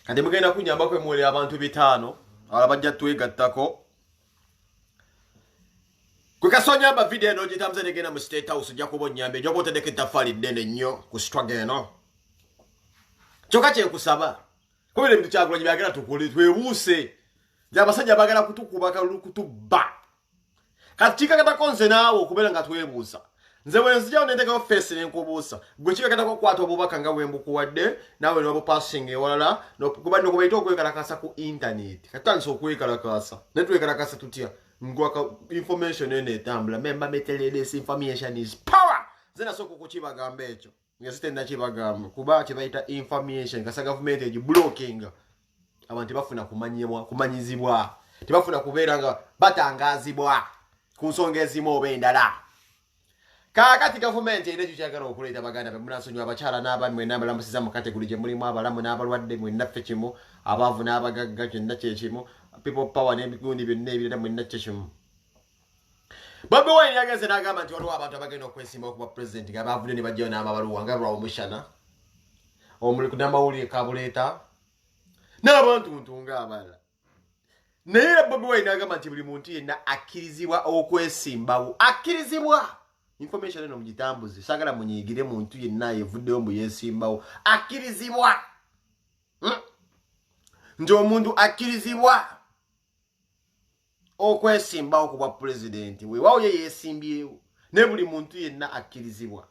kati mugenda kunyamba kwe mwele abantu 5 abajja twegattako kukasonya ba video no jitamze negena mu State House ujja kubonyambe joko tedeke tafali dene nnyo ku struggle no choka kye kusaba kubire bintu kyagula byagera tukuli twebuse jabasajja bagala kutukubaka lukutuba katika kata konse nawo kubera nga twebusa nze wenzija onendeka face n'enkubuusa gwe kika kata kwata obubaka nga wembu kuwadde nawe no passing ewalala no kuba no kubaito okwekalakasa ku internet katanso okwekalakasa netwekalakasa tutya ngwaka information ene tambula memba metelele information is power zena soko kuchibagamba echo ngesite ndachibagamba kuba kibaita information kasa government eji blocking abantu bafuna kumanyizibwa tibafuna kubeera nga batangazibwa ku nsonga ezimu oba endala kakati government ene kyagala okuleeta baganda be munasonyiwa abakyala n'abaami mwenna balamusiza mu kategori gye mulimu abalamu n'abalwadde mwenna ffe kimu abaavu n'abagagga kyonna kyekimu people power n'ebigundi byonna ebirala mwenna kyekimu Bobi Wine yageze n'agamba nti waliwo abantu abagenda okwesimba okuba president nga baavudde ne bajjayo n'amabaluwa nga Lwamushana omuli kunamawulire kabuleeta n'abantu ntunga abalala naye Bobi Wine agamba nti buli muntu yenna akkirizibwa okwesimbawo akkirizibwa information eno mugitambuze sagala munyigire muntu yenna yevuddeyo mbu yesimbawo akkirizibwa nti omuntu akkirizibwa okwesimbawo kuba president weewaawo ye yeesimbyewo ne buli muntu yenna akkirizibwa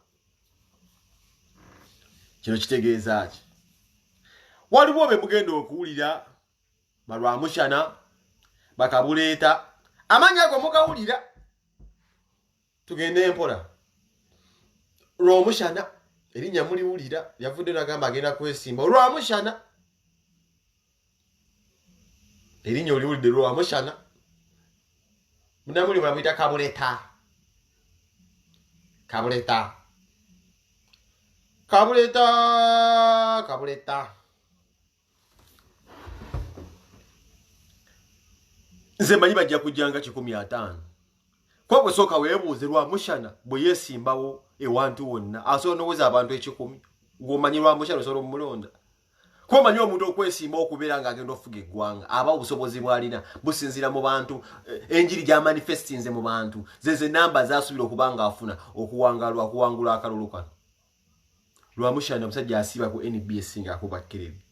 kino kitegeeza ki waliwo be mugenda okuwulira balwamushana bakabuleeta amanya ago mugawulira tugende empola Lwamushana erinnya muliwulira yavudde n'agamba agenda kwesimba Lwamushana erinnya oliwulidde Lwamushana munamuli bamuyita kabuleeta nze manyi bajja kujjanga 150 kwa bwe soka weebuuze Lwamushana bwe yeesimbawo ewantu wonna asobola n'oweza abantu 10 ng'omanyi Lwamushana osobola omulonda kuba omanyi omuntu okwesimba okubeera ng'agenda ofuga eggwanga aba obusobozi bw'alina businzira mu bantu enjiri gy'amanifestinze mu bantu zeze namba zaasubira okuba ng'afuna okuwangula akalulu kano Lwamushana omusajja asiiba ku NBS ng'akuba kirebe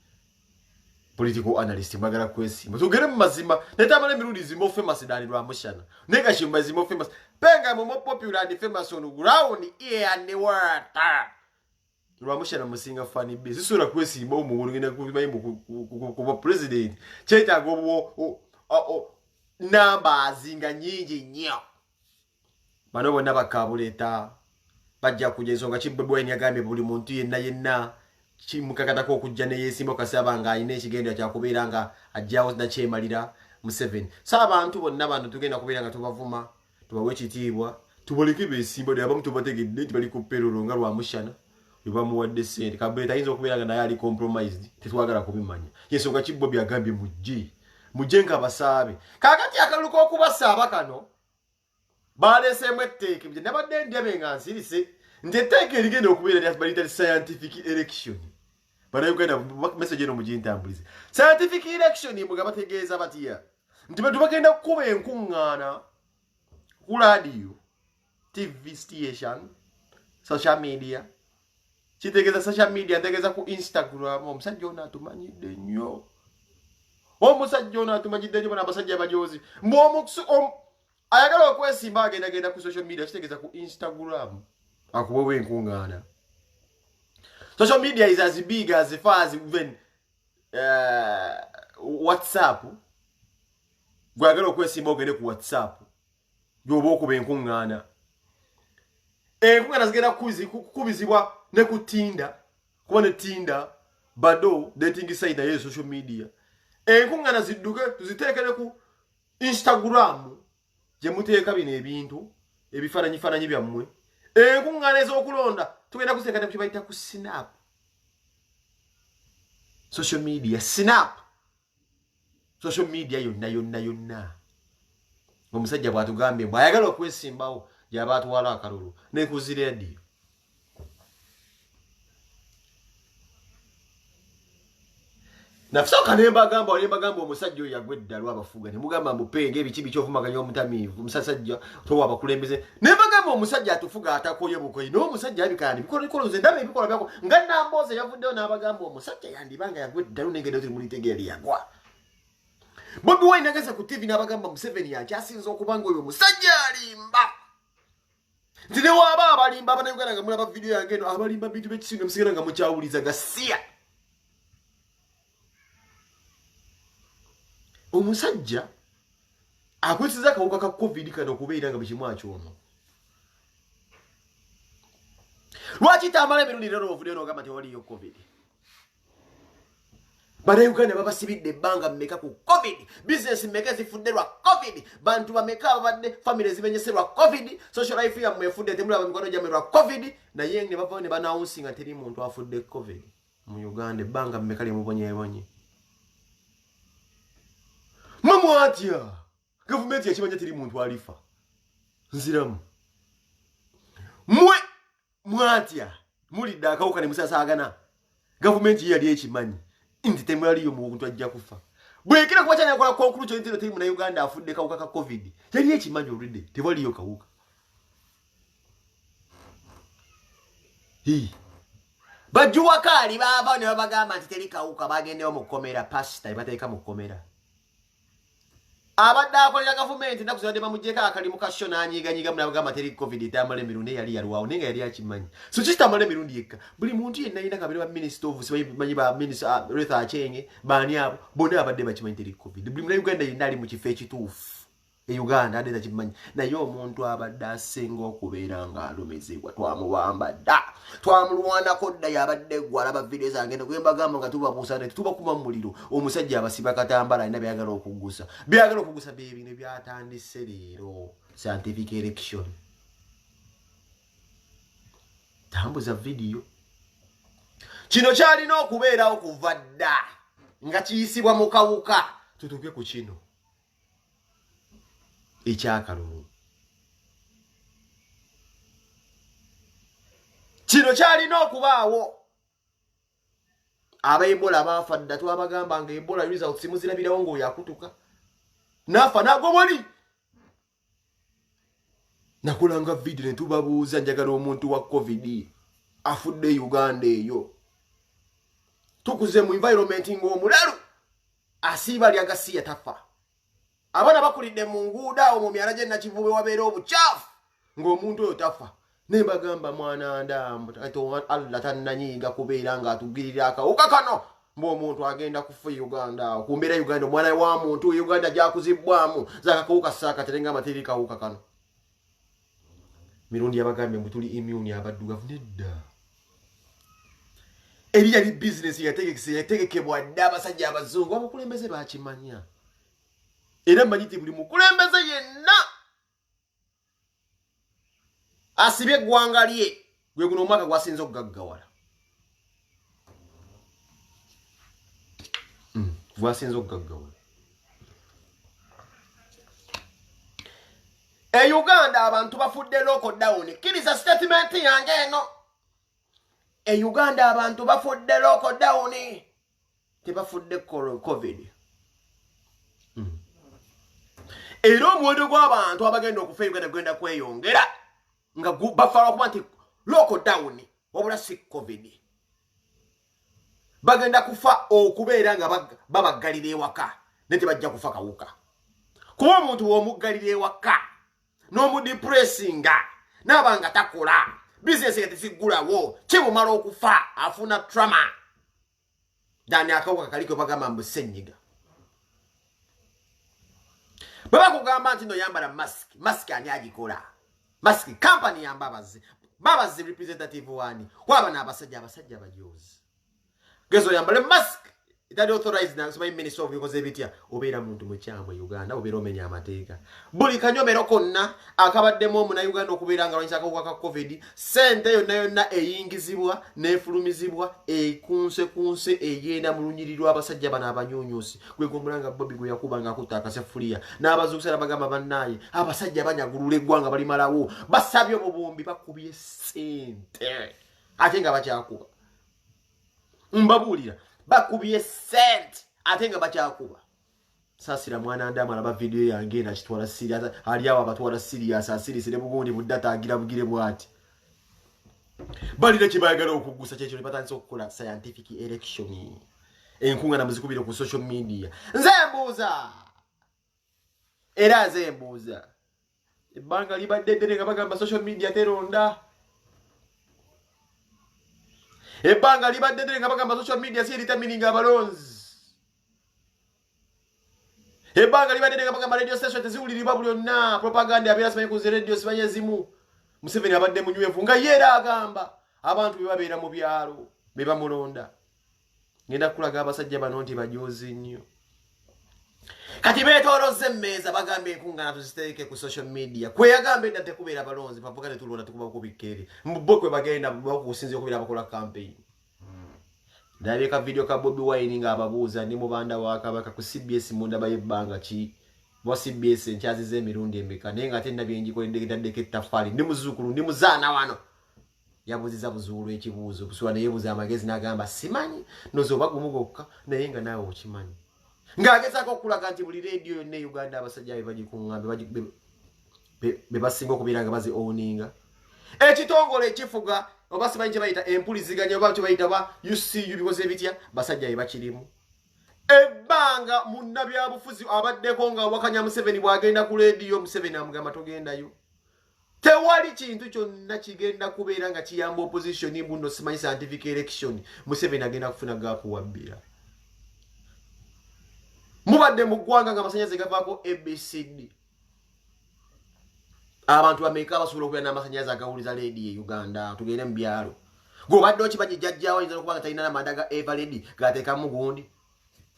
political analyst mwagala kwesimba tugere mu mazima netamala emirundi zimo famous dani Lwamushana nega shimba zimo famous penga mu popular and famous on ground here and the world Lwamushana musinga fani base sura kwesimba omuntu ngenda kuba president cheta gobo namba zinga nyingi nnyo bano bonna bakabuleeta bajja kujja nga Bobi Wine yagambye buli muntu yenna kimukakatako okujja ne yeesimba kasaba nga alina ekigendo kyakubeera nga ajjawo nakyemalira mu 7 so abantu bonna bano tugenda kubeera nga tubavuma tubawe ekitiibwa tubaleke beesimba naye abamu tubategedde nti bali ku payroll nga Lwamushana bamuwadde ssente kabuleeta ayinza okubeera nga naye ali compromised tetwagala kubimanya yensonga ki Bobi agambye mujje nga basaabe kakati akalulu k'okubasaaba kano baleeseemu etteeka bye nabadde ndyabe nga nsirise nti etteeka erigenda okubeera balita scientific election bannayuganda message eno mugintambulize scientific election muga bategeeza batya nti bwe tubagenda kukuba enkuŋŋaana ku radio TV station social media kitegeeza social media ntegeeza ku Instagram omusajja ono atumanyidde nnyo n'abasajja abajoozi ayagala okwesimba agenda ku social media kitegeeza ku Instagram akuwewe enkuŋŋaana social media is as big as far as even WhatsApp gwagala okwesimba ogende ku WhatsApp gyoba okuba enkuŋŋaana zigenda kukubizibwa ne ku Tinder kuba ne Tinder bado dating site naye social media enkuŋŋaana zidduke tuziteekere ku Instagram gye muteeka bino ebintu ebifaananyi byammwe enkuŋŋaana ez'okulonda tugenda kuteekana kye bayita ku Snap social media Snap social media yonna omusajja bw'atugambye bw'ayagala okwesimbawo gy'aba atwala akalulu ne ku ziradio nafusoka nemba gamba omusajja oyo yagwedda lwabafuga ne mugamba mbupenge ebikibi kyovumaganya omutamiivu musajja towa bakulembeze nemba gamba omusajja atufuga atakoye bukoyi n'omusajja abikandi bikolo nze ndaba ebikola byako nga Namboze yavuddeyo n'abagamba omusajja yandibanga yagwedda lunengedde tuli mulitegeeri yagwa Bobi Wine nageza ku TV n'abagamba Museveni yakyasinza okubanga oyo omusajja alimba Ndine waba abalimba abanayuganda nga mulaba video yange eno abalimba bintu bekisinga musigala nga mukyawuliza gasiya omusajja akwesiza akawuka ka COVID kano okubeera nga bikimwaki ono lwaki tamala emirundi lero ovuddeo n'ogamba tewaliyo COVID Bannayuganda babasibidde ebbanga mmeka ku COVID business mmeka zifudde lwa COVID bantu bameka abadde family zimenyese lwa COVID social life yammwe efudde temulaba mikono gyammwe lwa COVID naye ne bavaayo ne banawunsi nga teri muntu afudde COVID mu Uganda ebbanga mmeka lyemubonyeebonye Mamwatya gavumenti yakimanya teri muntu alifa nziramu mwe mwatya mulidde akawuka ne musasaagana gavumenti yali ekimanyi Indi temwaliyo mu buntu ajja kufa. Bwekira kuba cyane yakola konkulu cyo ntino teri mu Uganda afudde kawuka ka COVID. Yali ekimanyi already tewaliyo kawuka. Bajuwa kali baba ne babagamba nti teri kawuka bagendeyo mu komera pasta ibateeka mu komera. Abadde akolera gavumenti nakuzadde bamujjeka akali mu kasho nanyiganyiga munabagamba teri COVID tamale mirundi yali yalwawo nenga yali akimanyi so kitamale mirundi yekka buli muntu yenna yina kabiri ba minister of simanyi ba minister Retha Achenge bani abo bonna abadde bakimanyi teri COVID buli mu Uganda yenna ali mu kifo ekituufu Uganda adde takimanyi naye omuntu abadde asenga okubeera nga alumizibwa twamubamba dda twamulwanako dda yabadde gwalaba video zange ne kwembagamba nga tubabuusa ne tubakuma mu muliro omusajja abasiba katambala alina byagala okugusa bebine byatandise leero scientific election tambuza video kino kyalina okubeerawo kuva dda nga kiyisibwa mu kawuka tutuuke ku kino ekyakalulu kino kyalina okubaawo aba Ebola baafa dda twabagamba nga Ebola results muzirabirawo ng'oyo akutuka nafa nagoboli nakulanga video ne tubabuuza njagala omuntu wa COVID afudde Uganda eyo tukuze mu environment ng'omulalu asiiba lyagasiya tafa abana bakulidde mu nguuda awo mu myala gye nakivube wabeera obucaafu ng'omuntu oyo tafa nembagamba mwana ndamu Allah tannanyiiga kubeera ng'atugirira akawuka kano mb'omuntu agenda kufa Uganda kumbeera Uganda omwana wa muntu Uganda gyakuzibwamu zakakawuka saakaterenga amateeri kawuka kano mirundi yabagambye mbu tuli immune abaddugavu nedda eri yali business yategekebwa dda abasajja abazungu abakulembeze bakimanya era manyiti buli mukulembeze yenna asibye eggwanga lye gwe guno omwaka gwasinze okugaggawala gwasinze okugaggawala Uganda abantu bafudde lockdown kiriza statement yange eno Uganda abantu bafudde lockdown tebafudde COVID era omuwendo gw'abantu abagenda okufa Uganda gwenda kweyongera nga bafala okuba nti lockdown wabula si COVID bagenda kufa okubeera nga babaggalira ewaka ne tebajja kufa kawuka kuba omuntu w'omuggalira ewaka n'omudepressinga n'abanga takola bizinesi nga teziggulawo kimumala okufa afuna trauma dani akawuka kaliko bagamba mbu ssenyiga baba kugamba nti no yambala mask ani agikola mask company yambabazi babazi representative wani kwaba n'abasajja bajozi gezo yambale mask itali authorized na kusema minister of yukoze bitya obeera muntu mukyamwe Uganda obeera omenya amateeka buli kanyomero konna akabaddemu na Uganda okubeera nga lwanyisa akawuka ka COVID sente yonna eyingizibwa nefulumizibwa kunse eyenda mu lunyiriri lw'abasajja bano abanyunyusi gwe gomulanga Bobi gwe yakuba nga akutta akasefuliya n'abazukusera bagamba bannaye abasajja banyagulula eggwanga balimalawo basabye obubumbi bakubye sente ate nga bakyakuba mbabuulira bakubye sente atenga bakyakuba sasira mwana ndamu alaba video yange na kitwala serious ali awo abatwala serious asirisire bugundi budata agira bugire bwati balire kibayagala okugusa kyekyo lipatanso okukola scientific election enkunga na muzikubire ku social media nze mbuuza era nze mbuuza ebbanga libadde ddene nga bagamba social media teronda ebbanga libadde ddene nga bagamba social media si determining abalonzi ebbanga libadde ddene nga bagamba radio station teziwuliribwa buli yonna propaganda yabeera simanyi ku radio simanyi ezimu Museveni abadde munywevu nga yeera agamba abantu be babeera mu byalo be bamulonda ngenda kulaga abasajja bano nti bajozi nnyo kati beetolozze emmeeza bagamba enkungana tuziteeke ku social media kwe yagambe edda tekubeera balonzi pavugane tulonda tukuba kubikkeere mbo kwe bagenda bakusinzira okubeera bakola campaign ndabye ka video ka Bobi Wine nga ababuuza ndi mubanda wa Kabaka ku CBS mundaba y'ebbanga ki wa CBS nkyazize emirundi emeka naye nga ate ndabye njikoledde gitaddeko ettaffaali ndi muzzukulu ndi muzaana wano yabuziza buzuulu ekibuuzo busula naye buza amagezi n'agamba simanyi nozo bagumu gokka naye nga naawe okimanyi ng'agezaako okulaga nti buli radio yonna e Uganda abasajja be bagikuŋŋambe be basinga okubeera nga bazi owninga ekitongole ekifuga oba simanyi kye bayita empuliziganya oba kye bayita ba UCU bikoze bitya basajja be bakirimu ebbanga munnabyabufuzi abaddeko nga wakanya Museveni bw'agenda ku radio Museveni amugamba togendayo tewali kintu kyonna kigenda kubeera nga kiyamba opposition mbuno simanyi scientific election Museveni agenda kufuna gakuwabbira mubadde mu ggwanga nga amasannyalaze gavaako ABCD abantu bameka basobola okubeera n'amasannyalaze agawuliza leedi e Uganda tugende mu byalo gweobadde okimanyi jjajjaawo ayinza okuba nga talina n'amanda ga Eveready gateekamu gundi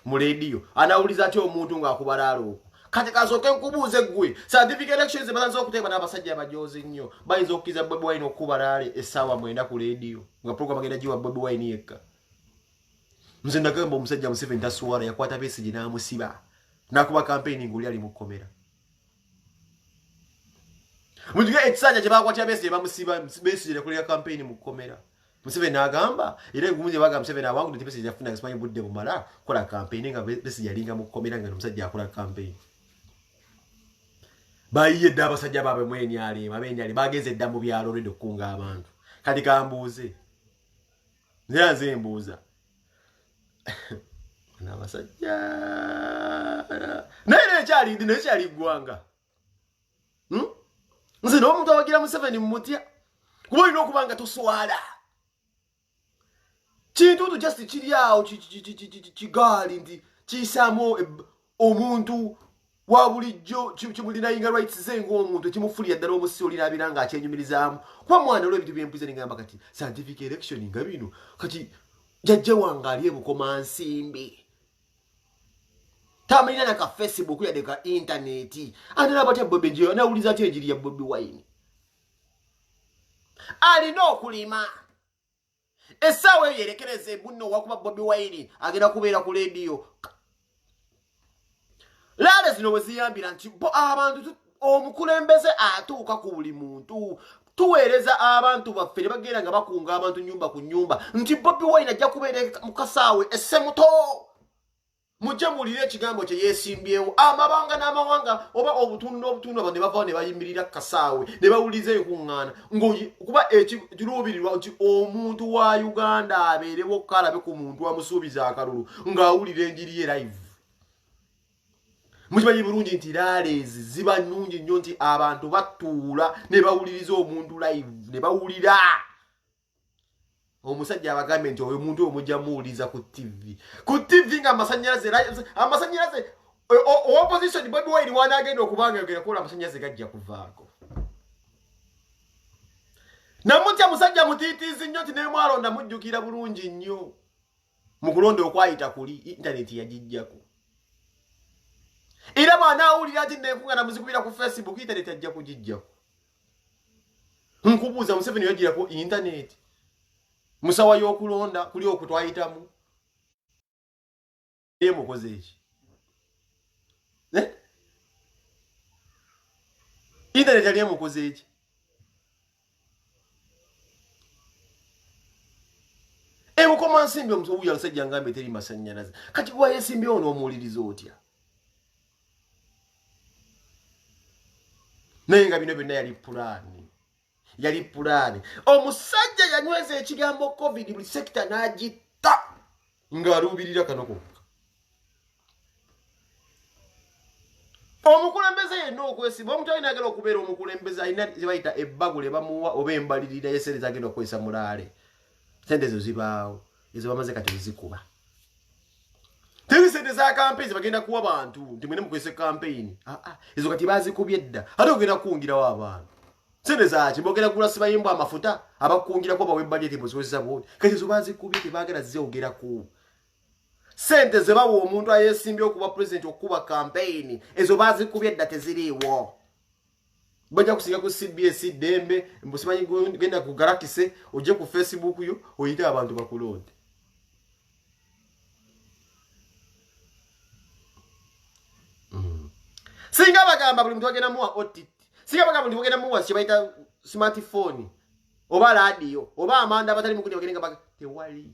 mu leediyo anawuliza atya omuntu ng'akubalaala okwo kati kasooke nkubuuze ggwe scientific elections balanze okuteeba n'abasajja abajozi nnyo bayinza okukkiriza Bobi Wine okukubalaale essaawa 9 ku leediyo nga program agenda giwa Bobi Wine yekka nze nagamba omusajja Museveni tasuwala yakwata Besigye n'amusiba n'akuba campaigning oli ali mu kkomera mujuge ekisanja kye bakwatira Besigye bamusiba Besigye yakolera campaign mu kkomera Museveni n'agamba era engumunze bagamba Museveni awangudde Besigye yafuna simanyi budde bumala kola campaign nga Besigye yalinga mu kkomera nga omusajja akola campaign bayiye dda abasajja baabwe abenyali bagenze dda mu byalo olwedde okukunga abantu kati kambuuze nze mbuuza n'abasajja naye nekyali ggwanga nze n'omuntu awagira Museveni mumutya kuba olina okuba nga toswala kintu just kiri awo kigaali nti kiyisaamu omuntu wa bulijjo kimulinayinga rights ze ng'omuntu ekimufulira ddala omusi olinaabira nga akyenyumirizaamu kuba mwana olw'ebintu byempuliza ningamba kati scientific election nga bino kati jjajja wange ali ebukomansimbi tamalina naka Facebook yadde ka intaneti anala batya Bobi Wine anawuliza atya enjiri ya Bobi Wine alina okulima essaawa eyo yerekereze bunno wakuba Bobi Wine agenda kubeera ku leediyo laale zino bwe ziyambira nti abantu omukulembeze atuuka ku buli muntu tuweereza abantu baffe ne bagenda nga bakunga abantu nyumba ku nyumba nti Bobi Wine ajja kubeera mu kasaawe esse muto mujje mulire ekigambo kye yeesimbyewo amabanga n'amawanga oba obutundu abantu ne bavaawo ne bayimirira kasaawe ne bawuliza enkuŋŋaana kuba ekiruubirirwa nti omuntu wa Uganda abeerewo okukalabe ku muntu amusuubiza akalulu ng'awulira enjiri ye live mukimanyi bulungi nti laaleezi ziba nnungi nnyo nti abantu batuula ne bawuliriza omuntu live ne bawulira omusajja abagambye nti oyo muntu omujja muwuliza ku TV nga amasannyalaze opposition Bobi Wine wanaagenda okubanga yogera kukola amasannyalaze gajja kuvaako namutya musajja mutiitiizi nnyo nti nemwalonda mujjukira bulungi nnyo mu kulonda okwayita kuli intaneti yagijjako era bw'anaawulira ati nenkuŋŋaana muzikubira ku Facebook intaneti ajja kugijjako nkubuuza Museveni yagirako intaneti musawa y'okulonda kuli okutwayitamu mukoze eki intaneti ali mukoze eki Ewo koma nsimbi omusobuya lusajja ngambe teri masannyalaze. Kati gwa yesimbi ono omuwuliriza otya? Naye nga bino byonna yali pulaani. Yali pulaani. Omusajja yanyweza ekigambo COVID buli sekita n'agitta ng'aluubirira kano kokka. Omukulembeze yenna okwesimba omuntu alina agenda okubeera omukulembeze alina kye bayita ebbago lye bamuwa oba embalirira y'esente agenda okukozesa mulaale. Sente ezo zibaawo ezo bamaze kati zikuba. Teri sente za campaign bagenda kuwa bantu nti mwene mukozese campaign. Ezo kati bazikubye dda. Ate ogenda kuwungirawo abantu. Sente zaki bogera kula sibayimbo amafuta abakungira ko bawe budget mukozesa bodi. Kati ezo bazikubye tebaagala zogera ku. Sente ze bawo omuntu ayesimbye okuba president okuba campaign ezo bazikubye dda teziriwo. Bajja kusinga ku CBS dembe mbusimanyi genda ku Galakise oje ku Facebook yo oyite abantu bakulonde. Singa bagamba buli muntu agenda muwa otiti. Singa bagamba buli agenda muwa kibaita smartphone oba radio oba amanda abatali mukudi bagenda baga tewali.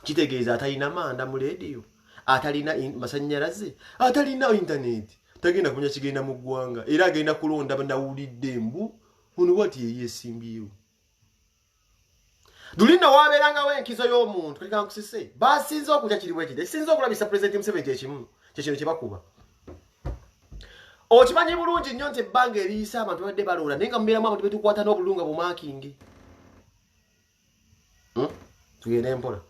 Kitegeeza atalina manda mu radio, atalina masannyalaze, atalina internet. Tagenda kunya kigenda mu ggwanga era agenda kulonda banawulidde mbu ono wati yesimbiyo. Dulina wabeeranga wenkizo y'omuntu kali kankusise basinza okutya kiri bwekide sinza okulabisa president Museveni ekimu kyekino kye bakuba. Okimanyi bulungi nnyo nti ebbanga eriyisa abantu badde balonda naye nga mubeeramu abantu betukwata n'obulunga bumakingi. Tugende mpola.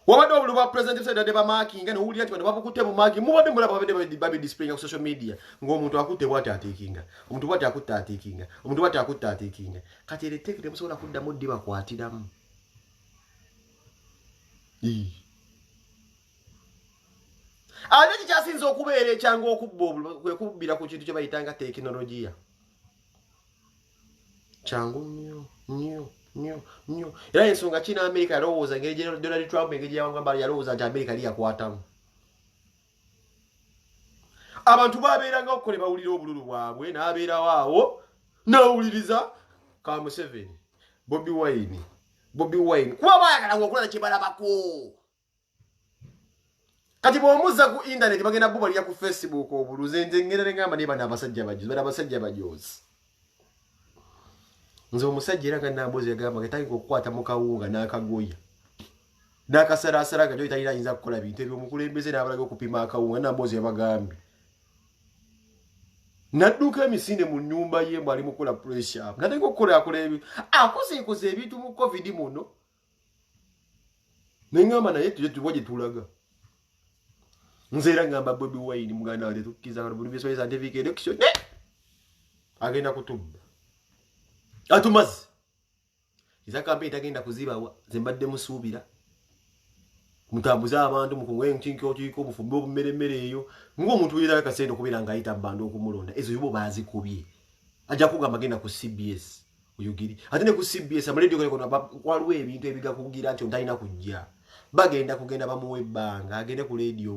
Wabadde obulwa president Museveni adde bamakinga n'owulira nti bano babukutte mu maki mubadde mulaba babadde babi displaying ku social media ng'omuntu akutte bw'ati ateekinga omuntu bw'ati akutte ateekinga omuntu bw'ati akutte ateekinga kati era etteeka temusobola kuddamu ddi bakwatiramu. Ate kikyasinza okubeera ekyangu okubba kwe kubbira ku kintu kye bayitanga tekinologiya. Kyangu nnyo. Era ensonga kina Amerika yalowooza ngeri Donald Trump engeri yawangamba yalowooza nti Amerika liyakwatamu. Abantu babeeranga okukole bawulira obululu bwabwe n'abeerawo awo n'awuliriza ka Museveni. Bobi Wine. Kuba baayagala okulaba kye balabako. Kati bw'omuzza ku internet bagenda bubalira ku Facebook obuluze nze ngenda ngamba ne bano abasajja bajoozi. Nze omusajja era nga Nambozi yagamba getali okukwata mu kawunga n'akagoya. N'akasalaasala nga talina ayinza kukola bintu eby'omukulembeze n'abalaga okupima akawunga Nambozi yabagambye. Nadduka emisinde mu nnyumba ye mbali mukola pressure up. Natali okukola akoze ebintu mu COVID muno. Nengamba naye tuje tuboje tulaga. Nze era ngamba Bobi Wine muganda wange tukkiza nga buli biso scientific election. Agenda kutubba. Atumazi. Iza campaign tagenda kuzibawa nze mbadde musuubira. Mutambuza abantu mukungwe nkinko kiko bufumbo bumeremere eyo ng'omuntu yira kasendo kubira nga ayita bando okumulonda ezo yibo bazikubye ajja kugamba genda ku CBS oyogiri atene ku CBS amaledio kone waliwo ebintu ebiga kugira nti ontalina kujja bagenda kugenda bamuwe ebbanga agende ku radio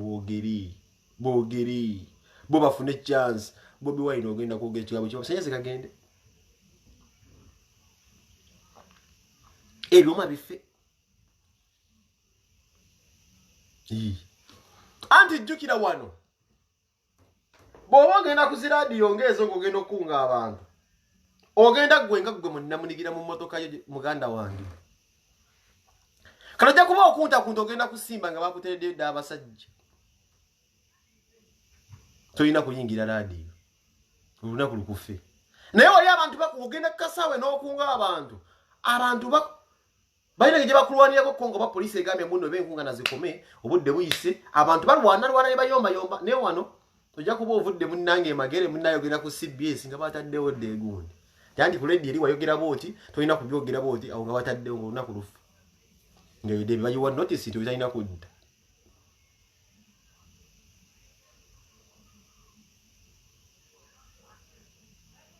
boogeri bo bafune chance Bobi Wine ogenda kwogera ekigabo kyo musanyeze kagende ebyoma bife anti jukira wano bw'oba ogenda ku ziraadiyo ng'ezo ng'ogenda okukunga abantu ogenda gwenga gwe munnamunigira mu mmotoka yo muganda wange kano ojja kuba okuntakunta ogenda kusimba nga bakutereddeyo dda abasajja tolina kuyingira laadiyo olunaku lukufe naye wali abantu ogenda kukasaawe n'okunga abantu balina gye bakulwanirako kongo ba poliisi egambye muno b'enkunga nazikome obudde buyise abantu balwana ne bayombayomba naye wano ojja kuba ovudde munnange emagere munnayogera ku CBS nga bataddewo dde egundi tanti ku ledi eri wayogera booti tolina kubyogera booti awo nga bataddewo olunaku lufu ng'ebyo bayiwa notice nti otalina kudda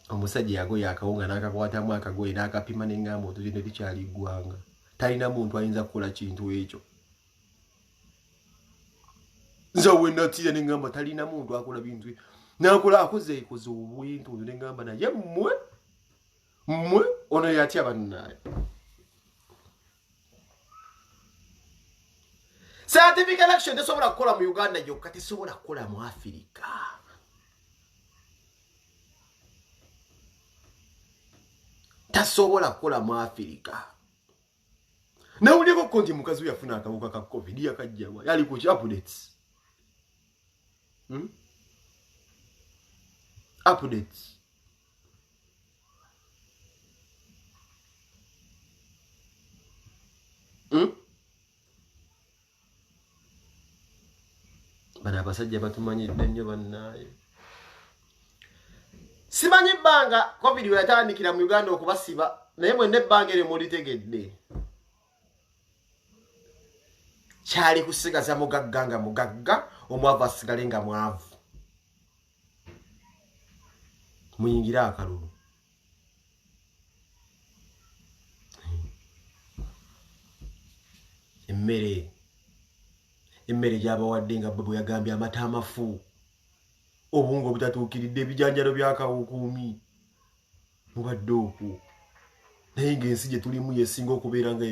omusajja yagoye akawunga n'akakwatamu akagoye n'akapima n'engamba otugende tikyali ggwanga talina muntu ayinza kukola kintu ekyo nze wenatira n'engamba talina muntu akola bintu n'akola akoze obwintu n'engamba naye mmwe ono yatya bannaye Scientific election tesobola kukola mu Uganda yokka tesobola kukola mu Africa. Tasobola kukola mu Africa. Na uliko konti mukazi yafuna akawuka ka COVID yakajjawa yali ku updates. Updates. Bana basajja batumanyidde nnyo bannaye. Simanyi bbanga COVID yatandikira mu Uganda okubasiba naye mwe nebbanga eri mulitegedde. Kyali kusigaza mugagga nga mugagga omwavu asigale nga mwavu. Muyingira akalulu. Emmere gyabawadde nga bwe yagambye amata amafu. Obungo butatuukiridde ebijanjalo by'akawukuumi. Mubadde okwo. Naye ng'ensi gye tulimu yesinga okubeera nga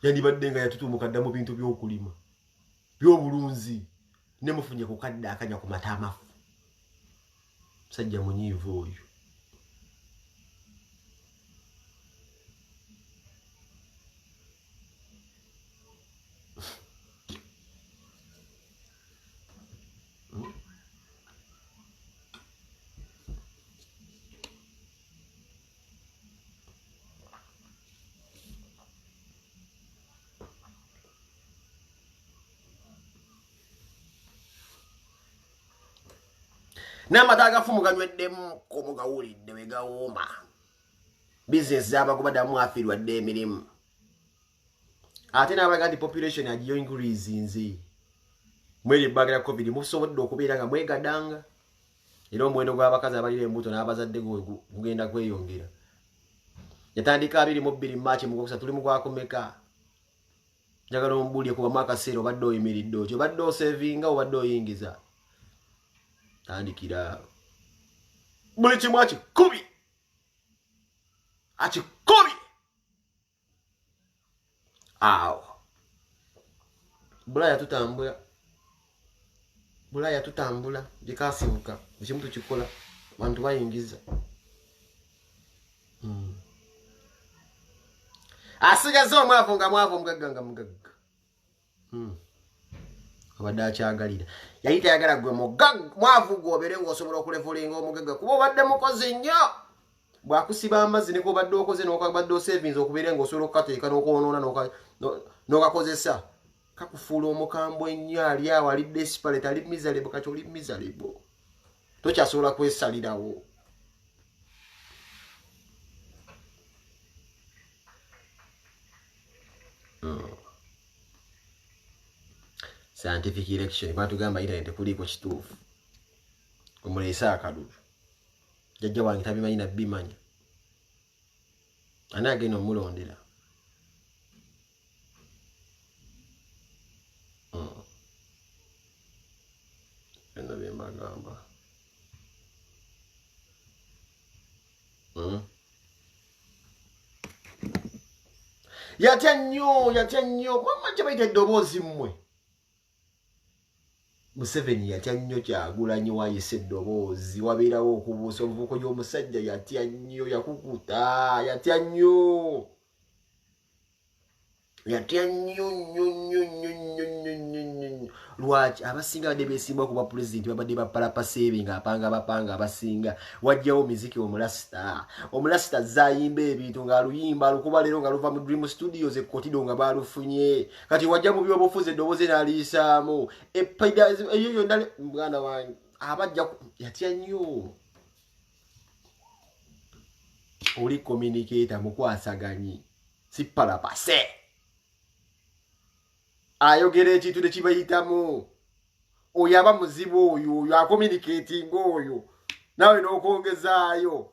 yandibadde nga yatutumuka dda mu bintu by'okulima. By'obulunzi. Ne mufunye ku kadde akanya ku mata amafu. Musajja munyiivu oyo. N'amata agafumu ganyweddemu komugawulidde we gawooma. Business z'abagoba ddamu afiirwadde emirimu. Ate n'abaga nti population agiyo increase nzi. Mweri ebbanga lya COVID musobodde okubeera nga mwegadanga. Era omuwendo gw'abakazi abalira embuto n'abazadde gugenda kweyongera. Yatandika 22 March mu Gwokusatu tuli mu gwakomeka. Njagala ombulye kuba mwaka seero obadde oyimiridde otyo obadde osevinga obadde oyingiza. Tandikira buli kimu akikubi awo Bulaya tutambula gikasimuka ekimu tukikola bantu bayingiza asigaze omwavu nga mwavu omugagga nga mugagga abadde akyagalira yali tayagala gwe mwavu gw'obeere ng'osobola okulevulinga omugagga kuba obadde mukozi nnyo bw'akusiba amazzi ne gobadde okoze n'okabadde osevinze okubeere ng'osobola okukateeka n'okwonoona n'okakozesa kakufuula omukambwe ennyo ali awo ali desperate ali miserable kati oli miserable tokyasobola kwesalirawo. Scientific election batugamba internet kuliko kituufu omulesa akalulu jjajja wange tabimanyi nabimanya ani agenda omulondera eno byembagamba yatya nnyo mama gye bayita eddoboozi mmwe Museveni yatya nnyo Kyagulanyi wayise eddoboozi wabeerawo okubuusa obuvuko gy'omusajja yatya nnyo yakukuta yatya nnyo lwaki abasinga badde beesimba okuba pulezidenti babadde bapalapaseebe ng'apanga bapanga abasinga wajjawo miziki omulasita zayimba ebintu ng'aluyimba alukuba leero nga luva mu Dream Studios ekkotido nga balufunye kati wajja mu byobufuzi eddoboozi n'aliisaamu eyo yonna mwana wange abajja yatya nnyo oli communicator mukwasaganyi si palapase ayogera ekintu ne kibayitamu oyo aba muzibu oyo akommunicating oyo nawe n'okwongezaayo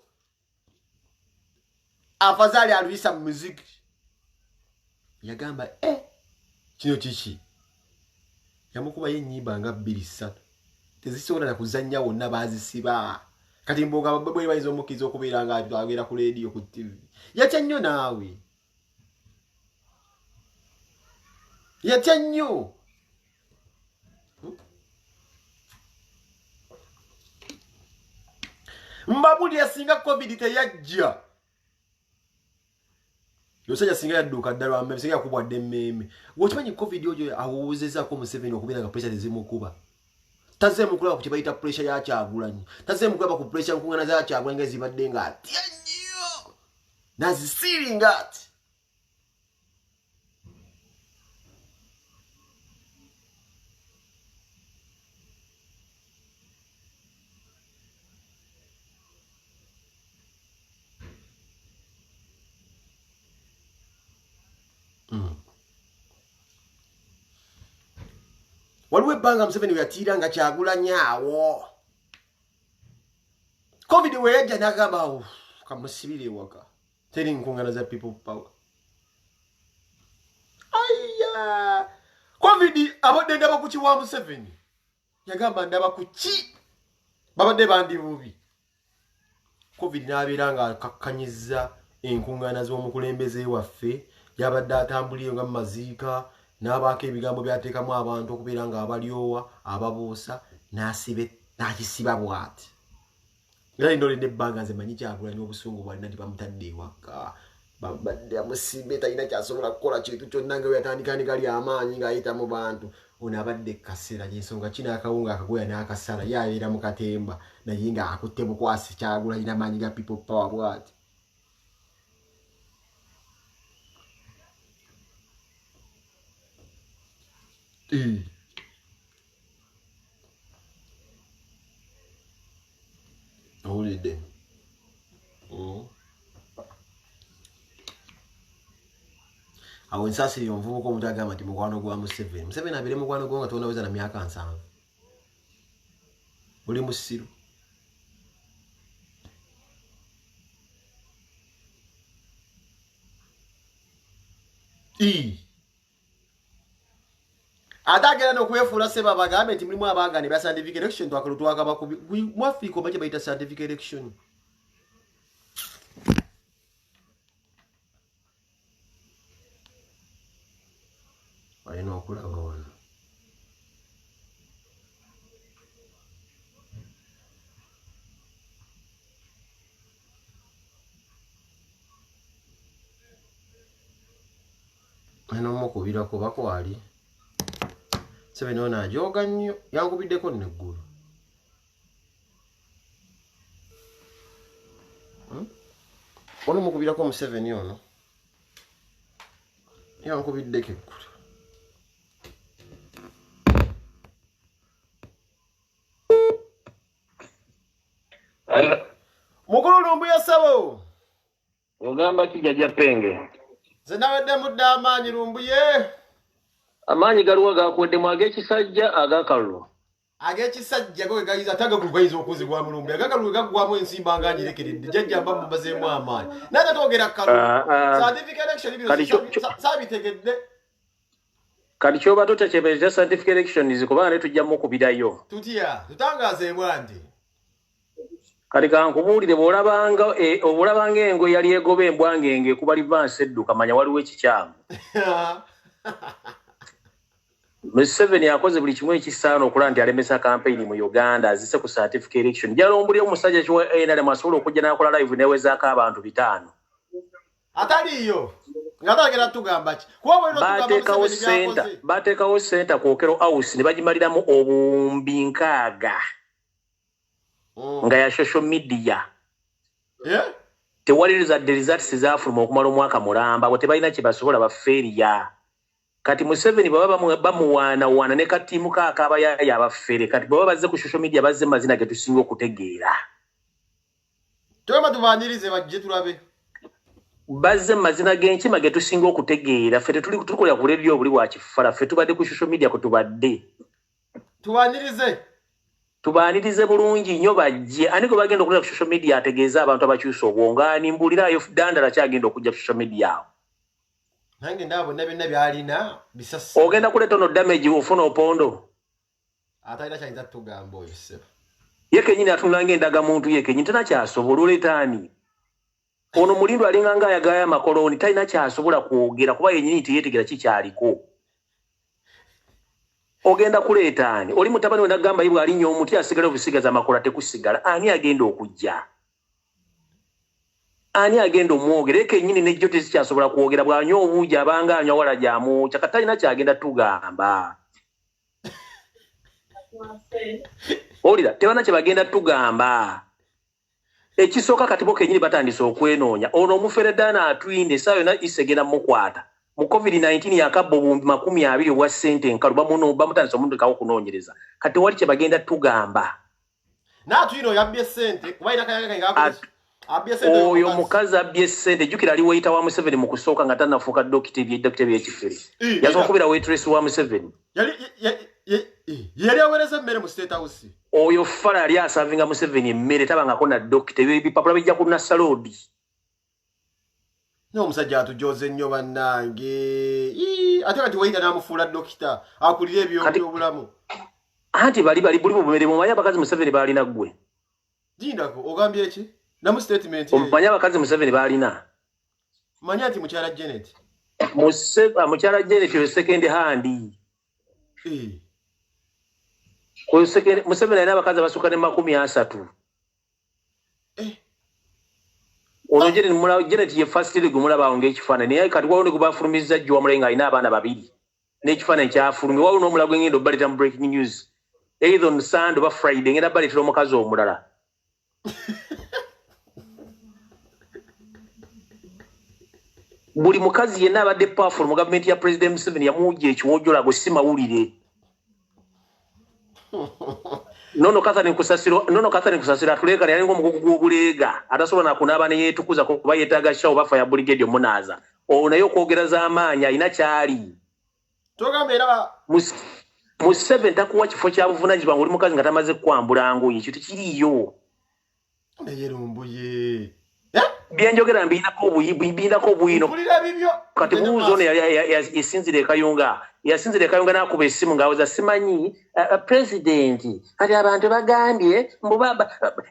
afazali aluyisa mu muziki yagamba kino kiki yamukubayo ennyimba nga 2-3 tezisobola na kuzannya wonna baazisiba kati mbonga bwe bayinza omukkiriza okubeera nga agera ku leediyo ku TV yatya nnyo naawe Yatya nnyo. Mbabuli yasinga COVID teyajja. Yosajja singa yadduka ddala ameme singa yakubwadde emmeme. Wokimanyi COVID oyo awuzezaako Museveni okubeera nga pressure tezimukuba. Tazeemu kulaba ku kye bayita pressure ya Kyagulanyi. Tazeemu kulaba ku pressure nkuŋŋaana za Kyagulanyi nga zibadde nga atya nnyo. Nazisiringa ati. Waliwo ebbanga Museveni yatiira nga Kyagulanyi awo. COVID we yajja n'agamba awo kamusibire ewaka. Teri nkuŋŋaana za people power. Ayya! COVID abadde ndaba ku kiwa Museveni. Yagamba ndaba ku ki? Babadde bandi bubi. COVID n'abeera nga akakkanyiza enkuŋŋaana z'omukulembeze waffe. Yabadde atambuliyo nga mu maziika. N'abaako ebigambo byateekamu abantu okubeera nga abalyowa ababuusa n'akisiba bw'ati. Era ndolidde ebbanga nze manyi Kyagulanyi obusungu bwalina nti bamutadde ewaka. Babadde amusimbe talina kyasobola kukola kintu kyonna nga we yatandika ne gali amaanyi ng'ayita mu bantu. Ono abadde kaseera y'ensonga kino akawunga akagoya n'akasala ye abeera mu katemba naye nga akutte bukwasi Kyagulanyi n'amaanyi ga people power bw'ati. Owulidde? Awo ensaasiri omuvubuka omuntu agamba nti mukwano gwa Museveni. Museveni abeere mukwano gwo nga tonaweza na myaka 7. Oli musiru. Atagera n'okwefuula seba bagambe nti mulimu abaagane bya scientific election twakaba mu Africa oba kye bayita scientific election. Alina okulaba wano. Alina omukubirako bakwali. Museveni ono ajooga nnyo yankubiddeko neggulu. Ono mukubirako Museveni ono yankubiddeko eggulu. Mukulu Lumbuye Ssabo. Ogamba kijja Penge. Nze nawedde mudde amaanyi Lumbuye. Amaanyi galuwa gakuweddemu ag'ekisajja agakalulu. Ag'ekisajja go gayiza tagakugayiza okuzigwa mu Lumbuye. Agakalulu gaggwamu ensimba nga nyirekeredde. Jjajja mba mubazeemu amaanyi. Nate twogera kalulu. Scientific election bino saabitegedde. Kati kyoba totekyebeza scientific elections kubanga ne tujjamu okubirayo. Tutya tutangazeemu anti. Kati kankubuulire bw'olabanga engo yali egoba embwangenge kuba livansi edduka manya waliwo ekikyamu. Museveni akoze buli kimu ekisaana okulaba nti alemesa kampeyini mu Uganda azise ku scientific election. Jalombulira omusajja kiwa NRM asobola okujja n'akola live newezaako abantu 5. Ataliyo. Ngatagera tugamba ki? Kuba bwe tugamba bateekawo senta ku Okero House ne bagimaliramu obuwumbi 6. Nga ya social media. Tewali results zaafuluma okumala omwaka mulamba bwe tebalina kye basobola bafeeriya. Kati Museveni baba bamuwaana ne katiimu kaakaba yaya abafere kati baba bazze ku social media bazze mazina ge tusinga okutegeera. Twema tubanirize bajje tulabe. Bazze mazina g'enkima ge tusinga okutegeera ffe tulikolera ku radio buli wa kifala ffe tubadde ku social media kutubadde. Tubanirize bulungi nnyo bajje ani gwe bagenda okulira ku social media ategeeza abantu abakyusa obwongo animbulirayo dandala kyagenda okujja ku social media awo. Nange ndabo byonna byalina bisasi. Ogenda kuleeta no damage ofuna opondo. Atayina kyayinza tugamba oyo sebo. Ye kenyini atunanga endaga muntu ye kenyini tena kyasobola oleetaani. Ono mulindu alinga nga ayagaya amakoloni talina kyasobola kwogera kuba yennyini teyeetegera kikyaliko. ogenda kuleeta ani oli mutabani we nagamba yibwe alinya omuti asigala obusigaza amakula tekusigala ani agenda okujja ani agenda omwogere kennyini nejjo tezikyasobola kwogera bw'anywa obuugi abanga anywa wala gyamwokya katalina kyagenda tugamba olira tebana kye bagenda tugamba ekisooka katibo kennyini batandise okwenoonya ono omufereddaana atwinde essaawa yonna isegenda mukwata mu covid-19 yakabba obumbi 20 obwa ssente enkalu bamutandise omundikawo okunoonyereza kati wali kye bagenda tugamba n'atwino yabbye ssente kuba ina kayaga oyo mukazi abbye ssente jjukira ali weyita wa Museveni mu kusooka nga tannafuuka dokita by'ekifere yasooka kubeera waitress wa Museveni yali aweereza emmere mu State House oyo fala yali asavinga Museveni emmere tabangako na dokita ebipapula bijja ku Nassaloodi n'omusajja atujooze nnyo bannange ate kati weyita n'amufuula dokita akulira ebyobulamu anti bali buli bumere mumanyi abakazi Museveni baalina ggwe jindako ogambye ki namu statement omanyi abakazi Museveni baalina manya nti mukyala Janet mukyala Janet yo second hand Museveni alina abakazi abasukka ne 30 ono Janet ye first league mulaba ng'ekifaananyi naye kati waliwo ne gubafulumizza jjo wamulenga alina abaana 2 n'ekifaananyi kyafulumye waliwo n'omulago engendo baleta mu breaking news either on Sunday oba Friday ngenda baletera omukazi omulala buli mukazi yenna abadde powerful mu gavumenti ya President Museveni yamuwujja ekiwojjola gwe si mawulire nono Catherine Kusasiro atulekana yalinga omugugu gw'obuleega atasobola nakunaaba ne yeetukuza kuba yeetaaga shawo bafa ya Brigadier Munaza ono naye okwogera z'amaanyi alina kyali togamba era Museveni takuwa kifo kya buvunaanyizibwa ng'oli mukazi nga tamaze kukwambula ngoye ekyo tekiriiyo neyerumbuye byenjogera mbinako obuyino kati buuzo ono yasinzira ekayunga n'akuba essimu ng'awoza simanyi pulezidenti kati abantu bagambye mbu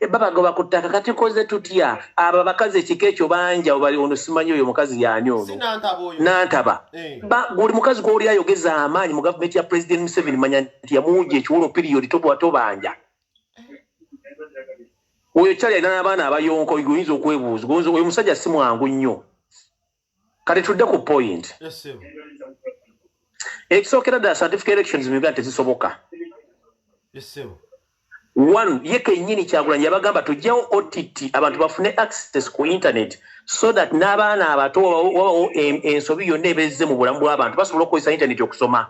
babagoba ku ttaka kati koze tutya abo abakazi ekika ekyo banja ono simanyi oyo mukazi yaani ono nantaba buli mukazi gw'oli ayogeza amaanyi mu gavumenti ya President Museveni manya nti yamuwujja ekiwolo piriyodi tobanja oyo kyali alina n'abaana abayonko oyinza okwebuuza oyo musajja si mwangu nnyo kati tudde ku point ekisookera ddala certificate elections mu Uganda tezisoboka one ye kennyini Kyagulanyi yabagamba tujjawo OTT abantu bafune access ku internet so that n'abaana abato wabawo ensobi yonna ebezze mu bulamu bw'abantu basobola okukozesa internet okusoma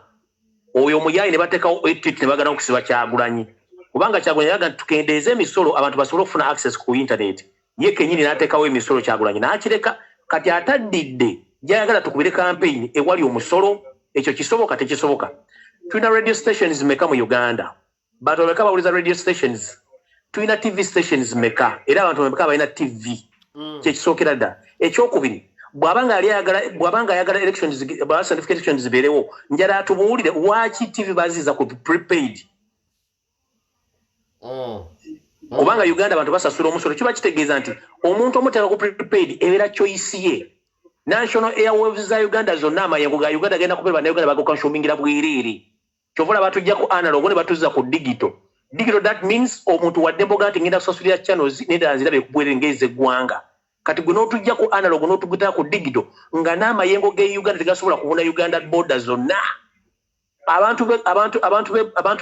oyo omuyaayi ne bateekawo OTT ne bagana okusiba Kyagulanyi kubanga Kyagulanyi yaga tukendeeze emisolo abantu basobole okufuna access ku internet ye kennyini n'ateekawo emisolo Kyagulanyi n'akireka kati ataddidde gyayagala tukubire campaign ewali omusolo ekyo kisoboka tekisoboka tulina radio stations meka mu Uganda bantu bameka bawuliza radio stations tulina TV stations meka era abantu bameka balina TV kyekisookera dda ekyokubiri bw'abanga ayagala elections certificate elections zibeerewo njala atubuulire lwaki TV baziza ku prepaid kubanga Uganda abantu basasula omusolo kiba kitegeeza nti omuntu omuteeka ku prepaid ebeera choice ye National Airwaves za Uganda zonna amayengo ga Uganda genda kupeerwa ne Uganda bagokonshumingira bwereere kyovola batujja ku analog ne batuzza ku digital that means omuntu wadde mboga nti ngenda kusasulira channels nedala nzirabe kubwere ngeze eggwanga kati gwe n'otujja ku analog n'otugita ku digital nga n'amayengo ge Uganda tegasobola kubona Uganda border zonna abantu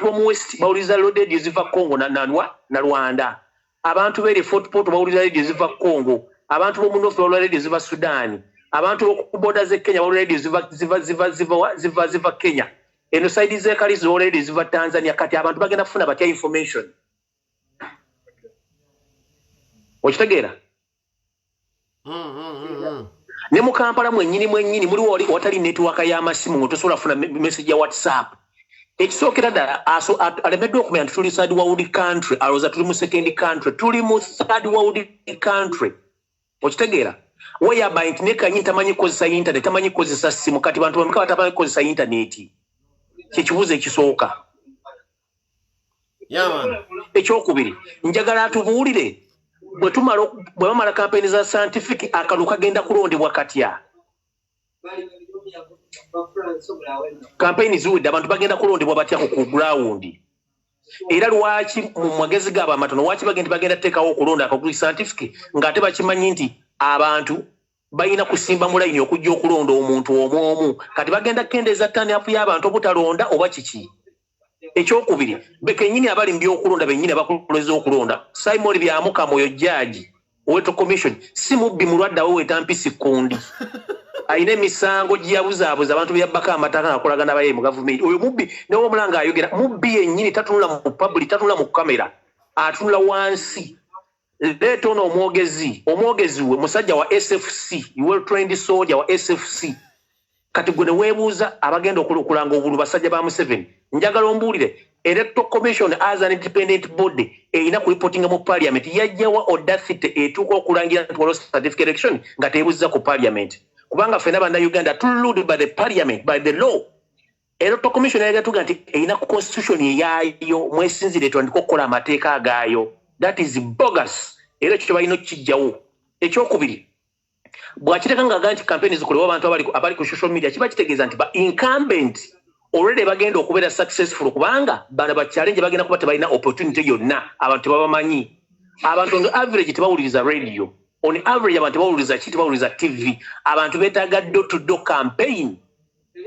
b'omu west bawuliza radio ziva Congo na Rwanda abantu b'eri Fort Portal bawuliza radio ziva Congo abantu b'omu north bawuliza radio ziva Sudan abantu b'oku border ze Kenya bawuliza radio ziva Kenya eno side ze kali zo radio ziva Tanzania kati abantu bagenda kufuna batya information okitegeera ne mu Kampala mwennyini muliwo watali network y'amasimu ngotosobola kufuna message ya WhatsApp ekisookera ddala alemeddwa okumanya nti tuli third world country alowooza tuli mu second country tuli mu third world country okitegeera whereby nti ne kanyini tamanyi kukozesa internet tamanyi kukozesa simu kati bantu bameka batamanyi kukozesa internet kyekibuuzo ekisooka ekyokubiri njagala atubuulire bwe bamala kampeni za scientific akalu kagenda kulondebwa katya campaign ziwedde abantu bagenda kulondebwa batya ku ground era lwaki mu magezi gaba amatono waki bagenda tekawo okulonda akaguli scientific ng'ate bakimanyi nti abantu bayina kusimba mu line okujja okulonda omuntu omwomu kati bagenda kendeeza turn up y'abantu obutalonda oba kiki ekyokubiri bekenyini abali mu byokulonda bennyini abakuleza okulonda Simon Byamukamoyo judge Weto Commission si mubbi mulwadde awo wetampisi kundi ayina emisango gyabuzaabuza abantu byabbako amataka akolagana baye mu gavumenti oyo mubbi newo mulanga ayogera mubbi yennyini tatunula mu public tatunula mu kamera atunula wansi leeta ono omwogezi we musajja wa SFC well trained soldier wa SFC kati gwe ne weebuuza abagenda okulanga obulu basajja ba Museveni njagala ombuulire Electoral Commission as an independent body erina kulipotinga mu parliament yajjawa audacity etuuka okulangira nti waliwo certificate election nga teebuuziza ku parliament kubanga ffenna bannayuganda tuludde by the parliament by the law Electoral Commission yagatuga nti erina ku constitution yaayo mwesinzire twandika okukola amateeka agaayo that is bogus era ekyo balina okukijjawo ekyokubiri bw'akiteeka ng'agaa nti campaign zikolewa abantu abali ku social media kiba kitegeeza nti ba incumbent already bagenda okubeera successful kubanga bana ba challenge bagenda kuba tebalina opportunity yonna abantu tebabamanyi abantu on average tebawuliriza radio on average abantu tebawuliriza TV abantu beetaaga door to door campaign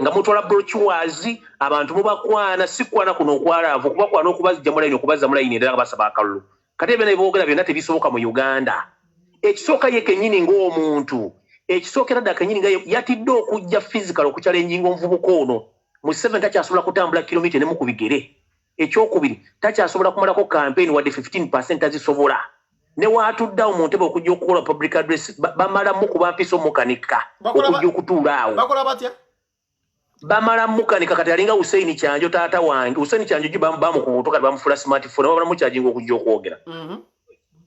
nga mutwala brochures abantu mubakwana sikwana kuno okwalaavu kubakwana okubazijja mu line okubaza mu line era basaba akalulu kati ebyo boogera byonna tebisoboka mu Uganda ekisooka ye kennyini ng'omuntu ekisookera ddala kennyini nga yatidde okujja physical okuchallenging omuvubuka ono mu 7 takyasobola kutambula kilomita nemu ku bigere ekyokubiri takyasobola kumalako campaign wadde 15% azisobola ne waatuddawo mu ntebe okujja okukola public address bamala mukuba mpiso mukanika okujja okutuula awo bakola batya bamala mukanika kati alinga Hussein Kyanjo taata wange Hussein Kyanjo bamukubuto kati bamufula smartphone bamala mukyajinga okujja okwogera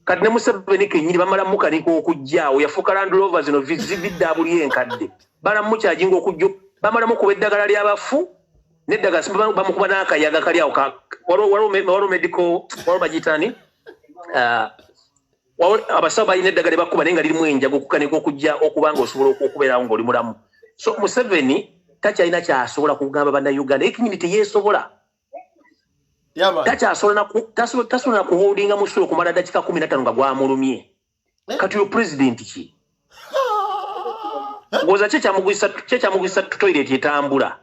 kati ne Museveni kennyini bamala mukanika okujja awo yafuuka Land Rover zino vividde buli enkadde bala mukyajinga okujja bamala mukuba eddagala ly'abafu n'eddagala bamukuba n'akayaga kali awo waliwo medical waliwo bagitani abasawo balina eddagala bakuba naye nga lirimu enjago okukanika okujja okuba nga osobola okubeerawo ng'oli mulamu so Museveni takyalina kyasobola kugamba bannayuganda ekinyini teyeesobola tasobola na kuholdinga musulo okumala dakiika 15 nga gwamulumye kati oyo pulezidenti ki ngoza kyamugwisa toilet etambula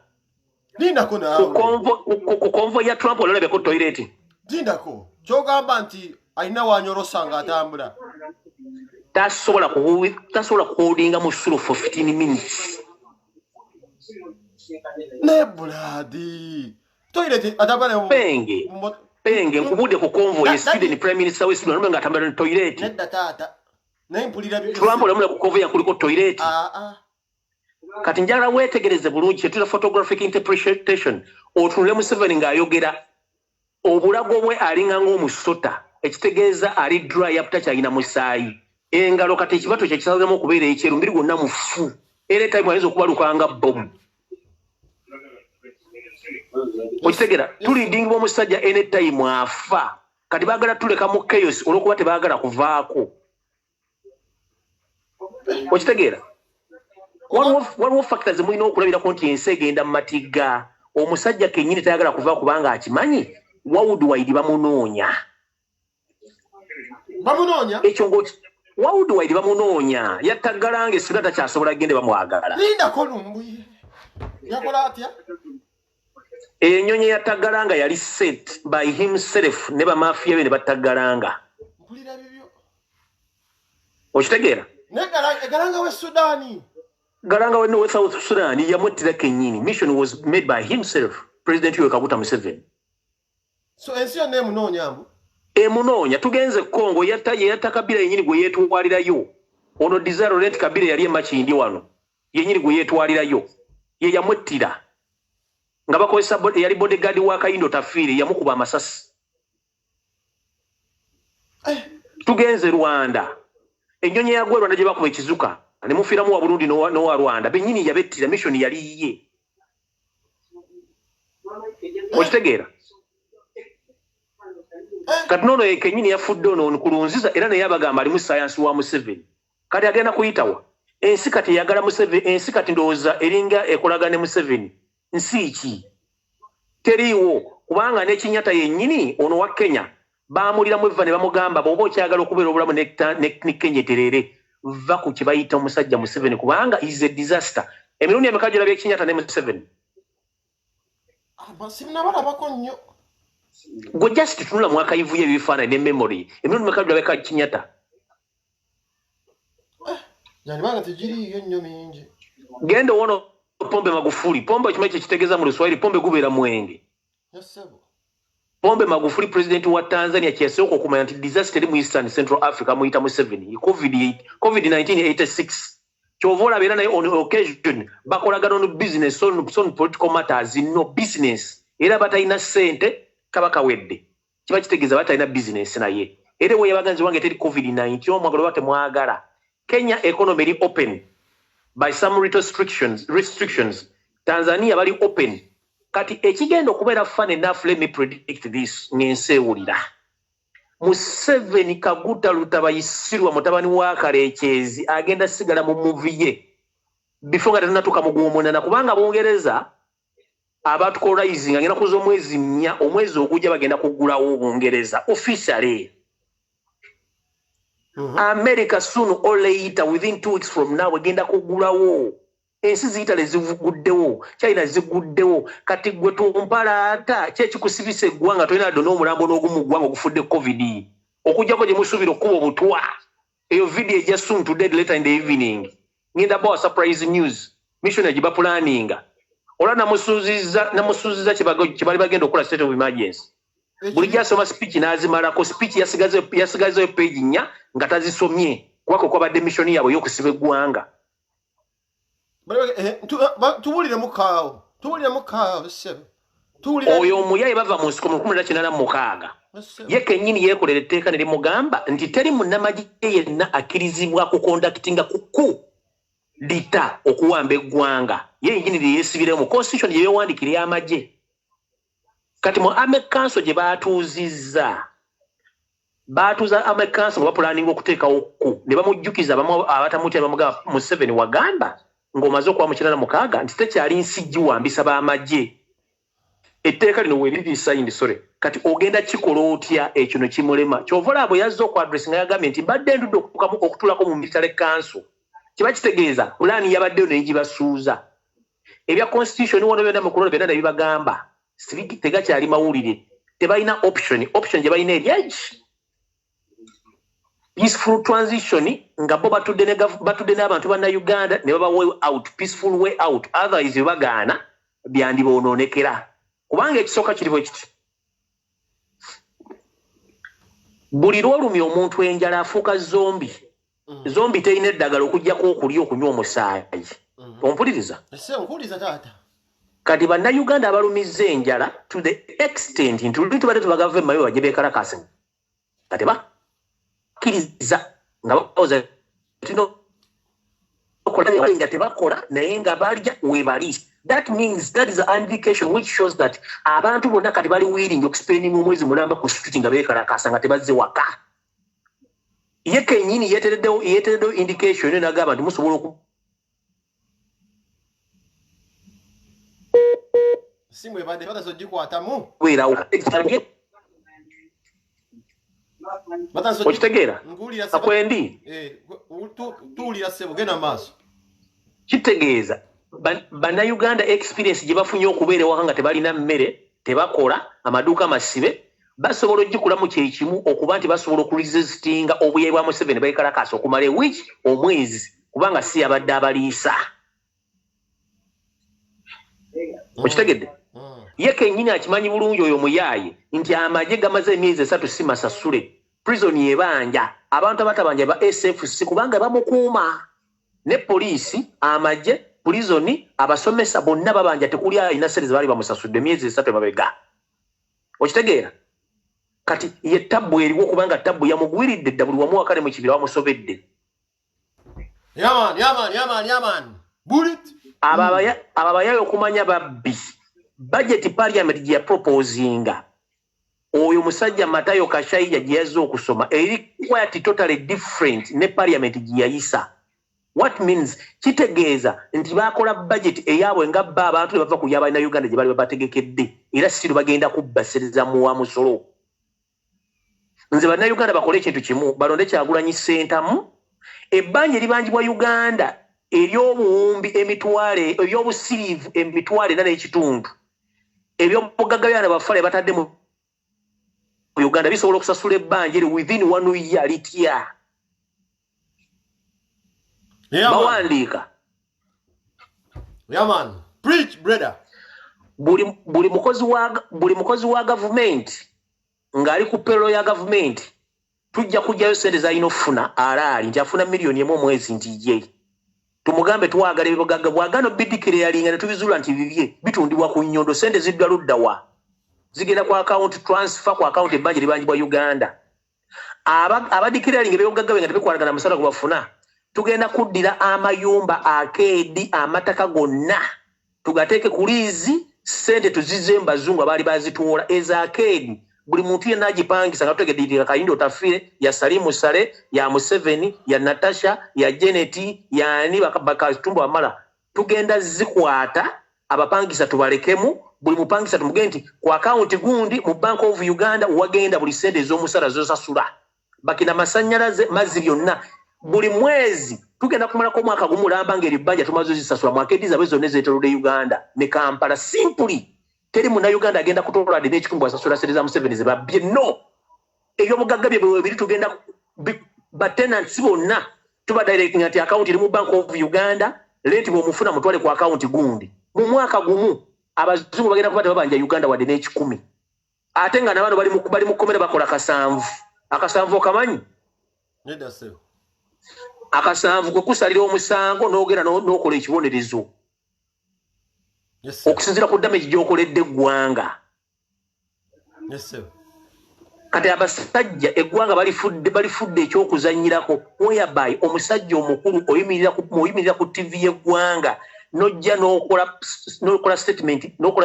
lindako naawe ku konvo ya Trump olabeko toilet lindako kyogamba nti alina wanyorosa nga atambula tasobola kuholdinga musulo for 15 minutes ne buladi toilet atambula penge nkubudde ku konvo ye Sweden prime minister we Sweden nga atambula ne toilet nedda taata nempulira bibyo Trump olamula ku konvo yakuliko toilet kati njala weetegereze bulungi kyetula photographic interpretation otunule Museveni ng'ayogera obulago bwe alinga ng'omusota ekitegeeza ali dry up takyalina musaayi engalo kati ekibato kye kisazemu okubeera ekyeru mbiri gwonna mufu era time ayinza okubalukanga bomu okitegera tulidingibwa omusajja anytime afa kati baagala tuleka mu chaos olw'okuba tebaagala kuvaako okitegeera waliwo factors mulina okulabirako nti ensi egenda mu matigga omusajja kennyini tayagala kuva kubanga akimanyi Worldwide bamunoonya ekyo Worldwide bamunoonya yattagalange sula takyasobola gende bamwagala lindako lumbuye yakola atya enyonyi yattagalanga yali set by himself ne bamafiya be ne battagalanga mpulira bibyo okitegeera galanga we Sudani Garanga we no South Sudan yamuttira kennyini mission was made by himself President Yoweri Kaguta Museveni so ensi yonna emunoonya mbu emunoonya tugenze Congo yatta Kabila yennyini gwe yeetwalirayo ono Desire Laurent Kabila yali emakindi wano yennyini gwe yeetwalirayo ye yamuttira nga bakozesa yali bodyguard wa Kayindo Tafiire yamukuba amasasi tugenze Rwanda ennyonyi ya Rwanda gye bakuba ekizuka ne mufiiramu wa Burundi n'owa Rwanda bennyini yabettira mission yali ye okitegeera kati nono kennyini yafudde ono ku lunziza era naye abagamba alimu science wa Museveni kati agenda kuyitawa ensi kati yagala Museveni, ensi kati ndowooza eringa ekolagane Museveni. Nsi ki? Teriiwo kubanga ne Kinyatta yennyini ono wa Kenya baamuliramu evva ne bamugamba bw'oba okyagala okubeera obulamu ne Kenya terere va ku kye bayita omusajja Museveni kubanga is a disaster. Emirundi emeka gy'olabye Kinyatta ne Museveni? Sinnabalabako nnyo. Gwe just tunula mu archive y'ebifaananyi ne memory. Emirundi emeka gy'olabye Kinyatta? Nalibanga tejiriyo nnyo mingi. Genda wono Pombe Magufuli. Pombe kimanyi kye kitegeeza mu Luswahili, pombe gubeera mwenge. Yasebo. Pombe Magufuli president wa Tanzania kyesooka okumanya nti disaster mu Eastern Central Africa muyita Museveni. COVID-19 86. Kyova olabira naye on occasion bakolagana on business on political matters no business. Era batalina ssente kabaka wedde. Kiba kitegeeza batalina business naye. Era we yabaganzi wange teri COVID-19 omwagala bate mwagala. Kenya economy open by some restrictions. Tanzania bali open. Kati ekigenda okubeera fun enough, let me predict this, ngensewulira. Museveni Kaguta Lutabayisirwa mutabani wa Kalekyezi agenda sigala mu movie ye before nga tanatuuka mu Gwomuunana kubanga Bungereza abatukolizing agenda kuza omwezi 4 omwezi ogujja bagenda kugulawo Bungereza officially. America soon or later within 2 weeks from now agenda kugulawo. Ensi ziyitale zivuguddewo, China ziguddewo, kati gwe tumpalaata kyekikusibisa eggwanga tolina ddo n'omulambo n'ogumu ggwanga ogufudde COVID. Okujjako gye musuubira okuba obutwa. Eyo video ejja soon today later in the evening. Ngenda bawa surprise news. Mission giba planninga. Ola namusuuziza kye bali bagenda okukola state of emergency. Buli gyasoma speech n'azimalako, speech yasigazeyo page 4 nga tazisomye. Kwako kwabadde mission yaabwe y'okusiba eggwanga. Tuwulire mukaawo sebe. Oyo omuyaye bava mu nsiko mu 1986. Ye kennyini yeekolera etteeka ne limugamba nti teri munnamagye yenna akkirizibwa kukondakitinga kuku lita okuwamba eggwanga. Ye yennyini yeesibire mu constitution gye yeewandikira y'amagye. Kati mu Army Council gye baatuuza Army Council nga bapulaninga okuteekawo ku ne bamujjukiza abamu abatamutya bamugamba Museveni wagamba ng'omaze okuba mu 86 nti tekyali nsi giwambisa b'amagye. Etteeka lino weeriri signed kati ogenda kikola otya ekyo ne kimulema. Kyova olaba yazze okwadressinga yagambye nti mbadde ndudde okutulako mu military council. Kiba kitegeeza pulaani yabaddeyo naye gibasuuza. Ebya constitution wano byonna mu kulonda byonna ne bibagamba. Tegakyali mawulire. Tebalina option gye balina eryaki. Peaceful transition nga bo batudde n'abantu banna Uganda ne baba way out, peaceful way out. Otherwise bagaana byandiboononekera. Kubanga ekisooka kiri bwe kiti. Buli lwolumya omuntu enjala afuuka zombi. Zombi terina eddagala okuggyako okulya okunywa omusaayi. Ompuliriza? Nkuwuliriza taata. Kati bannayuganda abalumizza enjala to the extent nti luli tubadde tubagava emayo bajje beekalakasi. Kati bakkiriza nga bakoze tino okola nga tebakola naye nga balya weebali. That means that is an indication which shows that abantu bonna kati bali willing okuspending omwezi mulamba ku street nga beekalakasa nga tebazze waka. Ye kennyini yeetereddewo indication n'agamba nti musobola oku Simwe bade bada so gikwatamu. weerawo. Okitegeera? Ngulira sebo. Akwendi? Tuwulira sebo genda maaso. Kitegeeza bannayuganda experience gye bafunye okubeera ewaka nga tebalina mmere, tebakola, amaduuka masibe, basobola ogikulamu kyekimu okuba nti basobola okuresistinga obuyayi bwa Museveni beekalakaasa okumala ewiki omwezi kubanga si yabadde abaliisa. Okitegedde? Ye kennyini akimanyi bulungi oyo muyaaye nti amagye gamaze emyezi 3 si masasule. Prison ebanja abantu abatabanja ba SFC kubanga bamukuuma. Ne poliisi, amagye, prison, abasomesa bonna babanja tekuli alina sente bali bamusasudde emyezi 3 mabega. Okitegeera? Kati ye tabbu eriwo kubanga tabbu yamugwiridde dda buli wamu wakale mu kibira wamusobedde. Yaman. Bullet. Ababayaye okumanya babbi. Budget parliament gye yaproposinga. Oyo musajja Matayo Kashayija gye yazze okusoma eri quite totally different ne parliament gye yayisa. What means kitegeeza nti bakola budget eyabwe nga bba abantu bava ku yaba na Uganda gye bali bategekedde era siro bagenda kubbasereza mu wa musolo. Nze bana Uganda bakole ekintu kimu balonde Kyagulanyi sentamu ebbanja libangibwa Uganda eryobuwumbi emitwale ebyobusirivu emitwale na n'ekitundu ebyobugagga bafale batadde mu Uganda bisobola okusasula ebbanja eri within 1 year litya. Bawandika. Yeah man, preach brother. Buli mukozi wa government ngali ku payroll ya government tujja kujjayo sente za inofuna alali nti afuna milioni emu mwezi nti ye. Tumugambe twagala ebibagagga bwagano bidikire yalinga netubizula nti bibye bitundibwa ku nnyondo sente ziddwa luddawa. Zigenda ku account transfer ku account ebbanja libangibwa Uganda. Abadikire yalinga ebibagagga benga tebikwalagana musala gwe bafuna. Tugenda kuddira amayumba akeedi amataka gonna tugateeke ku liizi sente tuzize mbazungu abaali bazituwola eza akeedi buli muntu yenna agipangisa nga tutegeddirira Kayindo Tafire ya Salimu Sale ya Museveni ya Natasha ya Jeneti ya ani bakatumba amala tugenda zikwata abapangisa tubalekemu buli mupangisa tumugende nti ku account gundi mu Bank of Uganda wagenda buli sente ez'omusala zosasula bakina masannyalaze mazzi byonna buli mwezi tugenda kumala ko mwaka gumulamba ngeri banja tumazo zisasula mwakediza bezo nezetolode Uganda ne Kampala simply teri mu na Uganda agenda kutola de n'ekikumbu asasula sereza Museveni ze babye no eyo mugagga bye biri tugenda tenants bonna tuba directing ati account iri mu Bank of Uganda leti bo mufuna mutwale ku account gundi mu mwaka gumu abazungu bagenda kubata babanja Uganda wade n'ekikumi ate nga nabano bali mu komera bakola akasanvu okamanyi neda se akasanvu kwe kusalira omusango n'ogera n'okola ekibonerezo okusinzira ku damage gy'okoledde eggwanga. Kati abasajja eggwanga balifudde ekyokuzannyirako whereby omusajja omukulu oyimirira ku TV y'eggwanga n'ojja n'okola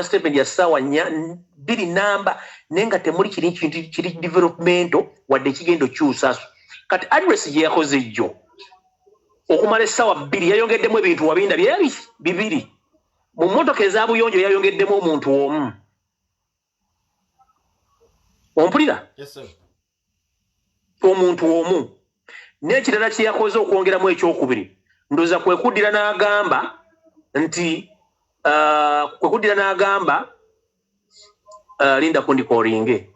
statement ya ssaawa 2 namba naye nga temuli kiri developmento wadde ekigendo kyusa. Kati address gye yakoze jjo okumala essaawa 2 yayongeddemu ebintu wabinda bibiri mu mmotoka ezabuyonjo yayongeddemu omuntu omu. Ompulira? Yes sir. Omuntu omu n'ekirala kye yakoze okwongeramu ekyokubiri ndoza kwekuddira n'agamba nti linda kundikolinge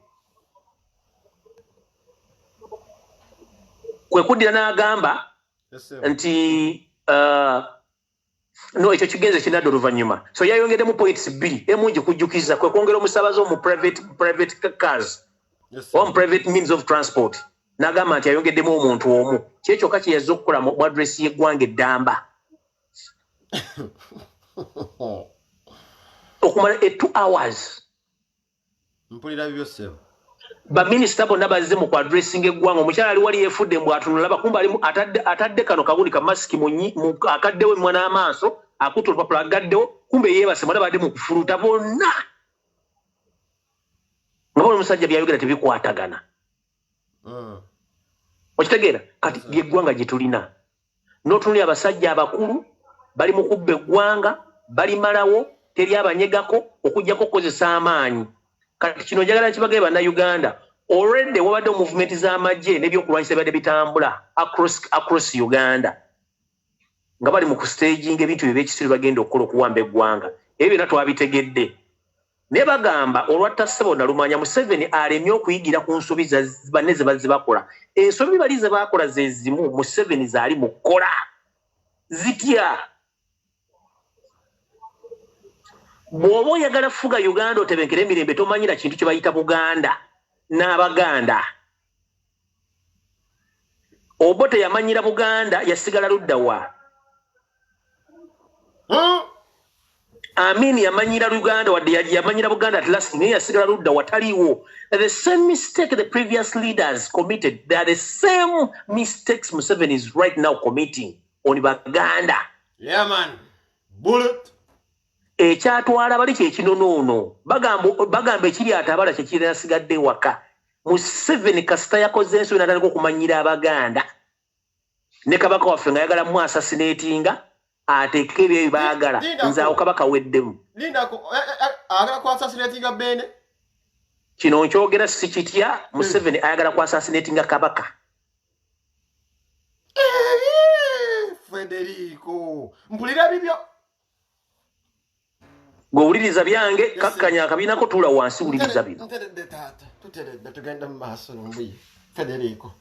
kwekuddira n'agamba nti no ekyo kigenze kinaddo oluvannyuma so yayongeddemu points 2 emungi kujjukiza kwe kwongera omusabazi mu private cars or private means of transport n'agamba nti yayongeddemu omuntu omu kyekyokka kye yazze okukola mu adresi y'eggwanga eddamba okumala 2 hours. Mpulira byose baminisita bonna bazze mu kuadressing eggwanga omukyala ali wali yefudde mbw atunula bakumba alimu atadde kano kagundi ka masiki mu akaddewo emimwa n'amaaso akuta olupapula agaddewo kumbe yeebase mwana badde mu kufuluta bonna nga bona omusajja byayogera tebikwatagana. Okitegeera kati lyeggwanga gye tulina n'otunuli abasajja abakulu bali mu kubba eggwanga balimalawo teri abanyegako okujjako okukozesa amaanyi. Kati kino njagala kibagere bannayuganda already wabadde movement z'amagye n'ebyokulwanyisa byadde bitambula across Uganda nga bali mu kustaging ebintu by'ekisiru bagenda okukola okuwamba eggwanga ebyo byonna twabitegedde ne bagamba olwatta ssebo nalumanya Museveni alemye okuyigira ku nsobi banne ze bazze bakola ensobi bali ze bakola ze zimu Museveni zaali mu kkola zitya. Bw'oba oyagala fuga Uganda otebenkera emirembe tomanyira kintu kye bayita Buganda n'Abaganda. Obote yamanyira Buganda yasigala ludda wa? Amin yamanyira Uganda wadde yamanyira Buganda at last naye yasigala ludda wataliwo. The same mistake the previous leaders committed, they are the same mistakes Museveni is right now committing on Baganda. Yeah man. Bullet. Ekyatwala bali kyekinonoono bagamba ekiri atabala kyekiri asigadde waka Museveni kasita yakoze ensobi n'atandika okumanyira Abaganda ne kabaka waffe nga ayagala mu assassinatinga ateeke ebyo baagala nze awo kabaka weddemu lindako agala ku assassinatinga Bene kino nkyogera si kitya Museveni ayagala ku assassinatinga kabaka Federico mpulira bibyo gw'owuliriza byange kakkanya akabiinako tuula wansi wuliriza bino tuteredde tugenda mu maaso nombuye Federico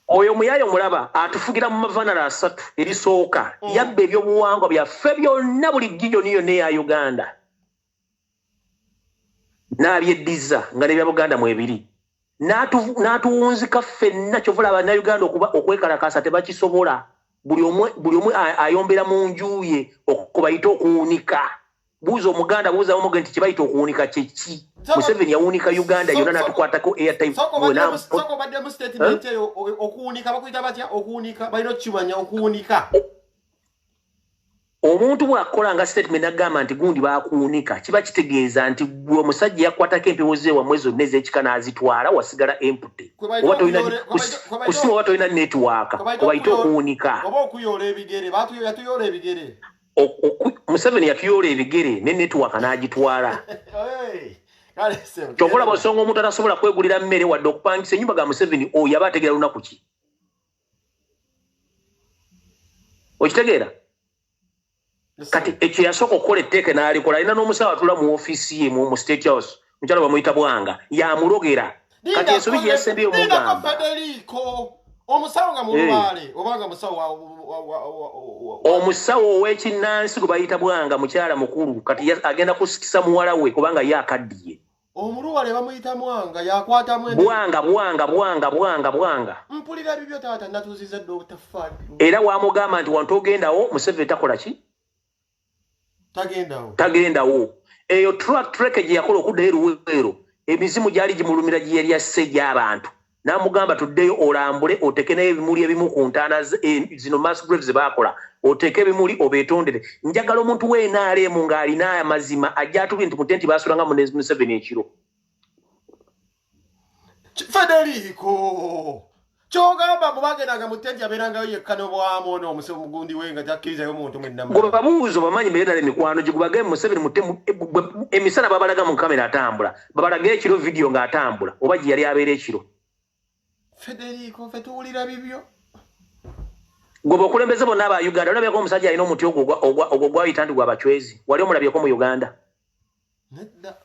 oyo muyaayo mulaba atufugira mu mavanala 3 erisooka yabba ebyobuwangwa byaffe byonna buli giyoni yonna eya Uganda n'abyeddiza nga nebya Buganda mu ebiri n'atuwunzika ffenna kyovula abannayuganda okwekalakasa tebakisobola buli omu ayombera mu nju ye okubayita okuwunika buuza omuganda buuza omuge nti kibayita okuwunika kyeki Museveni yawunika Uganda yonna n'atukwatako airtime soko badde mu statement eyo okuwunika bakuyita batya okuwunika balina okukimanya okuwunika omuntu bw'akolanga statement agamba nti gundi baakuwunika kiba kitegeeza nti gwe omusajja yakwatako empewo ze wamwe zonna ez'ekika n'azitwala wasigala empty oba tolina network obayita okuwunika oba okuyoola ebigere yatuyoola ebigere Museveni yatuyoola ebigere ne network n'agitwala kyokola bw'osonga omuntu atasobola kwegulira mmere wadde okupangisa ennyumba ga Museveni oyo aba ategeera lunaku ki okitegeera kati ekyo yasooka okukola etteeka n'alikola alina n'omusawo atula mu ofiisi ye mu State House mukyalo bamuyita Bwanga yamulogera kati ensobi gye yasembeyo omugamba Federico omusawo nga mulwale obanga musawo omusawo ow'ekinnansi gwe bayita Bwanga mukyala mukulu kati agenda kusikisa muwala we kubanga ye akaddiye omuluwale bamuyita Mwanga yakwatamu Bwanga mpulira bibyo taata natuziza Dr. Fad era wamugamba nti wantu ogendawo Museveni takola ki tagendawo eyo track gye yakola okuddayo Luweero emizimu gyali gimulumira gye yali yasse gy'abantu n'amugamba tuddeyo olambule oteke nayo ebimuli ebimu ku ntaana zino mass graves ze baakola oteke ebimuli obeetondere njagala omuntu w'enaaleemu ng'alina amazima ajja atubye nti mutenti baasulanga mu Museveni ekiro Federico kyogamba mubagendanga mutenti abeerangayo yekka n'obwamu n'omugundi we nga takkirizayo omuntu mwenna gwe babuuzo bamanyi mbere ddala emikwano gye gubage Museveni emisana babalaga mu kamera atambula babalaga ekiro vidiyo ng'atambula oba gye yali abeera ekiro Federico fe tuwulira bibyo gwe bakulembeze bonna aba Uganda olabyeko omusajja alina omuti ogwo gwayita nti gwa bacwezi wali omulabyeko mu Uganda nedda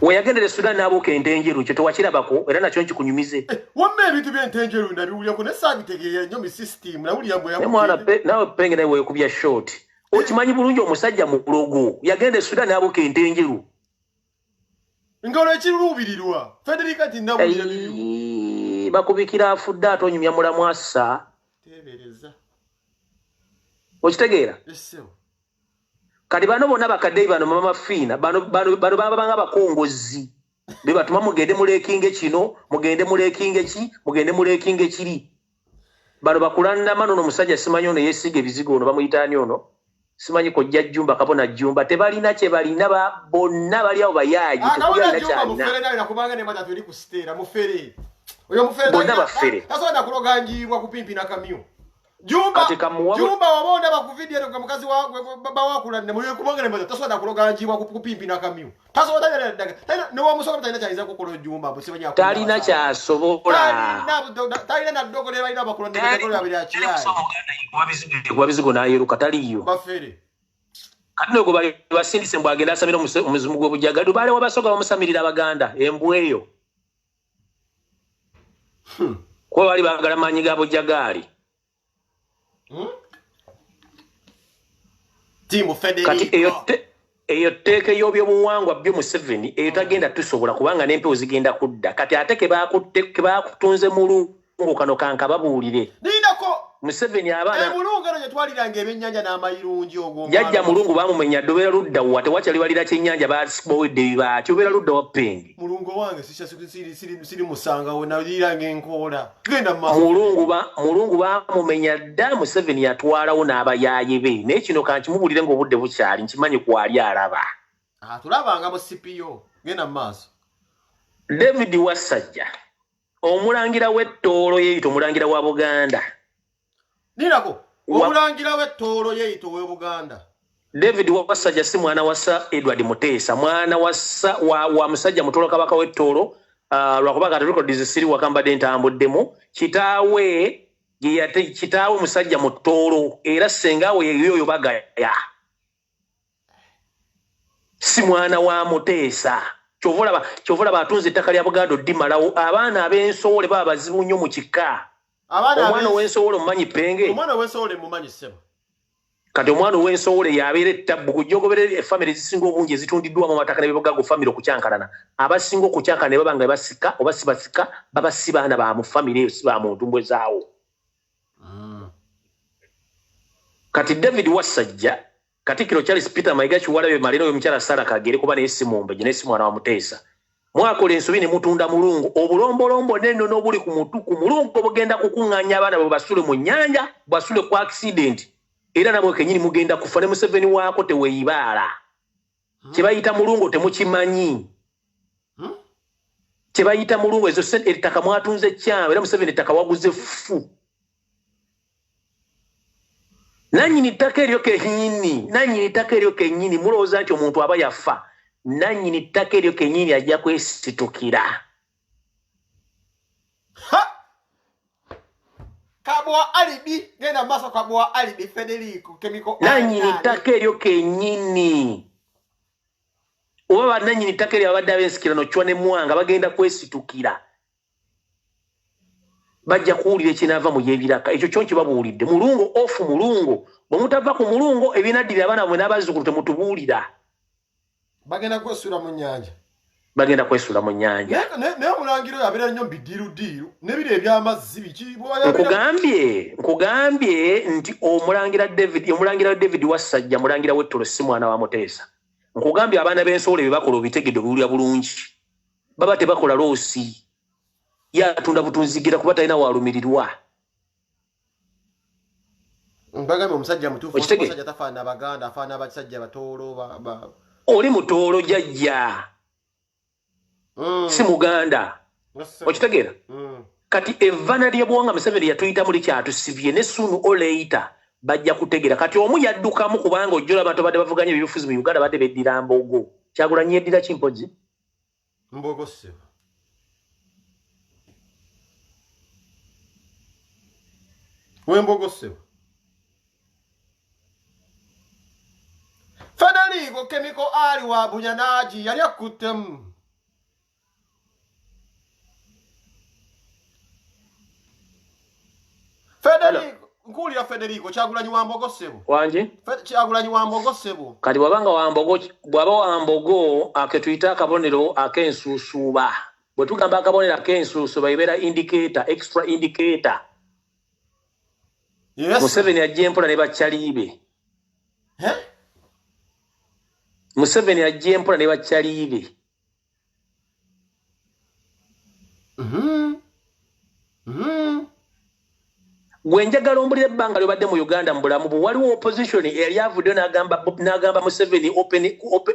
weyagendera Sudan n'abuuka entenjeru kye tewakirabako era nakyo nkikunyumize wamma ebintu by'entenjeru ndabiwulyako ne saabitegeera nnyo mi system nawulira bwe mwana nawe penge nawe weekubya short okimanyi bulungi omusajja mulogo yagenda Sudan n'abuuka entenjeru ngalo ekiruluubirirwa Federico ti nawulira bibyo bakubikira afudde ate onyumya mulamu assa tebereza okitegeera kati bano bonna bakaddeyi bano mama fiina bano babanga abakongozi be batuma mugende mulekinge kino mugende mulekinge ki mugende mulekinge kiri bano bakulandama nono musajja simanyi ono yeesiga ebizigo ono bamuyitaani ono simanyi kojja jjumba kabona jjumba tebalina kye balina bonna bali awo bayaayi tekulina kyalina kubanga ne matatu eri ku siteera mufere oyo mufere bonna bafere tasobola kuloganjibwa kupimpina kamyo Jumba wabonda bakuvidia kwa mukazi bawakula ne muye kubanga ne matatu tasobola kuloganjibwa kupimpina kamyo tasobola daga ne wa musoka talina kyaiza kukola jumba busibanya talina kyasobola talina na dogo le balina bakula ne dogo abiri akiyai wabizigo nayeruka taliyo bafere kati go bali basindise mbwagenda asamira omuzimu gw'obujjagali bale wabasoga bamusamirira abaganda embweyo ko bali bagala manyi ga bujjagali Timu Federico kati eyo teke y'obyobuwangwa byo Museveni eyo tagenda tusobola kubanga n'empewo zigenda kudda kati ate ke baakutunze mulungu kano kanka babuulire ninako Museveni abaana mulungu eno gye twaliranga ebyennyanja n'amayirungi ogwo jajja mulungu baamumenya ddobera ludda wa tewakyali balira kyennyanja baasibowedde bibaati obeera ludda wa penge mulungu wange siri musangawo naliranga enkoola genda mulungu baamumenya dda Museveni yatwalawo n'abayaaye be naye kino kankimubulire ng'obudde bukyali nkimanyi kwali alaba tulabanga mu CPO genda mu maaso David Wasajja omulangira w'ettoolo yeeyita omulangira wa Buganda. Nirako omulangira w'ettoolo yeeyita we Buganda. David Wasajja si mwana wassa Edward Muteesa, mwana wassa wa musajja mutoolo kabaka w'ettoolo lwakuba Catholic Siri wakambadde ntambuddemu. Kitaawe musajja mutoolo era sengaawe yeyoyo bagaya. Si mwana wa Muteesa. Kyovolaba atunze ettaka lya Buganda oddimalawo. Abaana ab'ensowole baba bazibu nnyo mu kika. Omwana ow'ensowole omumanyi Penge? Omwana ow'ensowole mumanyi ssebo. Kati omwana ow'ensowole yabeera ettabbu kujjogobera famire ezisinga obungi ezitundiddwamu amataka n'ebibugago famire okukyankalana. Abasinga okukyankana ne baba nga basika oba si basika baba si baana ba mu famire si ba muntu mbwe zaawo. Kati David Wasajja Katikkiro Charles Peter Mayiga Kiwalabe Malira oyo mukyala Sara Kagere kuba n'esi Mumbe ne si mwana wa Muteesa. Mwakola ensobi ne mutunda mulungu obulombolombo n'enno n'obuli ku mutuku mulungu obugenda kukuŋŋaanya abaana bwe basule mu nnyanja basule ku accident. Era namwe kenyini mugenda kufa ne Museveni waako teweeyibaala. Kye bayita mulungu temukimanyi. Kye bayita mulungu ezo sente ettaka mwatunze kyama era Museveni ettaka waguze fu. Nanyini ttaka eryo kenyini mulowooza nti omuntu aba yafa. Nanyini ttaka eryo kenyini ajja kwesitukira. Kabwa alibi genda maso kabwa alibi Federico Chemical. Nanyini ttaka eryo kenyini. Oba nanyini ttaka eryo abadde abensikirano Chwa ne Mwanga bagenda kwesitukira. Bajja kuwulira ekinaava mu y'ebiraka ekyo kyo kibabuulidde mulungu ofu mulungu bwe mutava ku mulungu ebinaddira abaana bwe n'abazzukulu temutubuulira. Bagenda kwesula mu nnyanja. Naye omulangiro yabeera nnyo bidiirudiiru n'ebiro eby'amazzi biki. Nkugambye nti omulangira David Wasajja mulangira w'ettoolo si mwana wa Muteesa. Nkugambye abaana b'ensowole bye bakola obitegedde obiwulira bulungi. Baba tebakola loosi. Yatunda butunzigira kuba talina walumirirwa. Mbagambe omusajja mutuufu omusajja tafaana Baganda afaana abasajja batoolo oli mutoolo jjajja si Muganda okitegeera. Kati evvana ly'Ebuwanga Museveni yatuyita muli kyatusibye ne sooner or later bajja kutegeera. Kati omu yaddukamu kubanga ojjola abantu badde bavuganya ebibufuzi mu Uganda badde beddira Mbogo. Kyagulanyi yeddira ki mpozzi? Mbogo se Wembogo se Federico Chemical ali wa Bunyanaji yali akuttemu. Federico nkuulira Federico Kyagulanyi wa Mbogo sebo. Wangi? Kyagulanyi wa Mbogo sebo. Kati bwaba wa Mbogo aketuyita akabonero ak'ensuusuuba. Bwe tugamba akabonero ak'ensuusuuba ibeera indicator, extra indicator. Yes. Museveni ajja empola ne bakyaliibe. Museveni ajja empola ne bakyaliibe. Gwe njagala ombulira ebbanga lyobadde mu Uganda mu bulamu bwe waliwo opposition eyali avuddeyo n'agamba Museveni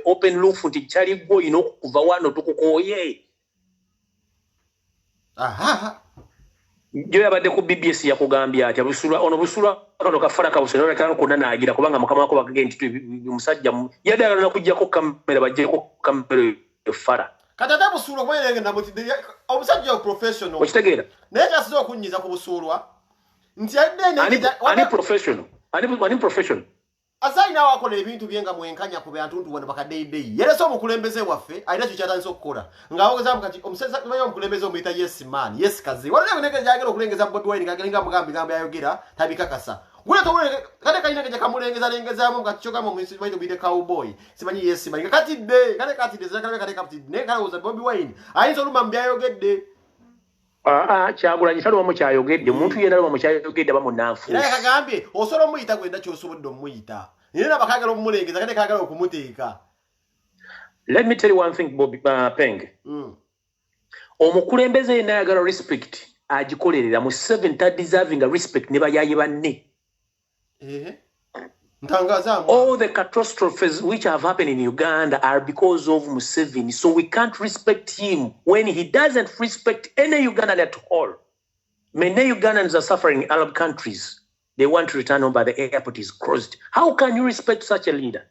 open roof nti kyali gwe olina okuva wano tukukooye. Jo yabadde ku BBS yakugambye ati busulwa kano kafara kabuseno nakano konna naagira kubanga mukama wako bagende nti musajja yadala nakujjako kamera bajjeko kamera efara. Katata busulwa mwelenge na mutide omusajja professional. Okitegeera? Naye kasizo okunyiza ku busulwa. Nti yadde ani professional. Ani professional. Azaina wakola ebintu byenga mwenkanya ku bantu wano bakaddeyi. Yereso omukulembeze waffe alina kyo kyatandise okukola. Ng'awogeza kati omusajja mayo omukulembeze omuyita yes man, yes kazi. Waliwo nege jagera okulengeza Bobi Wine ngalinga mugambi ayogera tabikakasa. Gule to kale kayina keja kamulengeza lengezaamu kati kyoka mu misi baito bide cowboy. Simanyi yes man. Kati de zakale kati ne kale oza Bobi Wine. Ayinza oluma mbyayogedde. Kyagulanyi tali wamu kyayogedde omuntu yenna wamu kyayogedde bamunanfuusi. Era kagambye osobola omuyita gwenda ky'osobodde omuyita. Nina bakagala omulengeza kale kagala okumuteeka. Let me tell you one thing, Bobby Peng. Omukulembeze yenna ayagala respect agikolerera. Museveni ta deserving respect ne bayaye banne. All the catastrophes which have happened in Uganda are because of Museveni. So we can't respect him when he doesn't respect any Ugandan at all. Many Ugandans are suffering in Arab countries. They want to return home, but the airport is closed. How can you respect such a leader?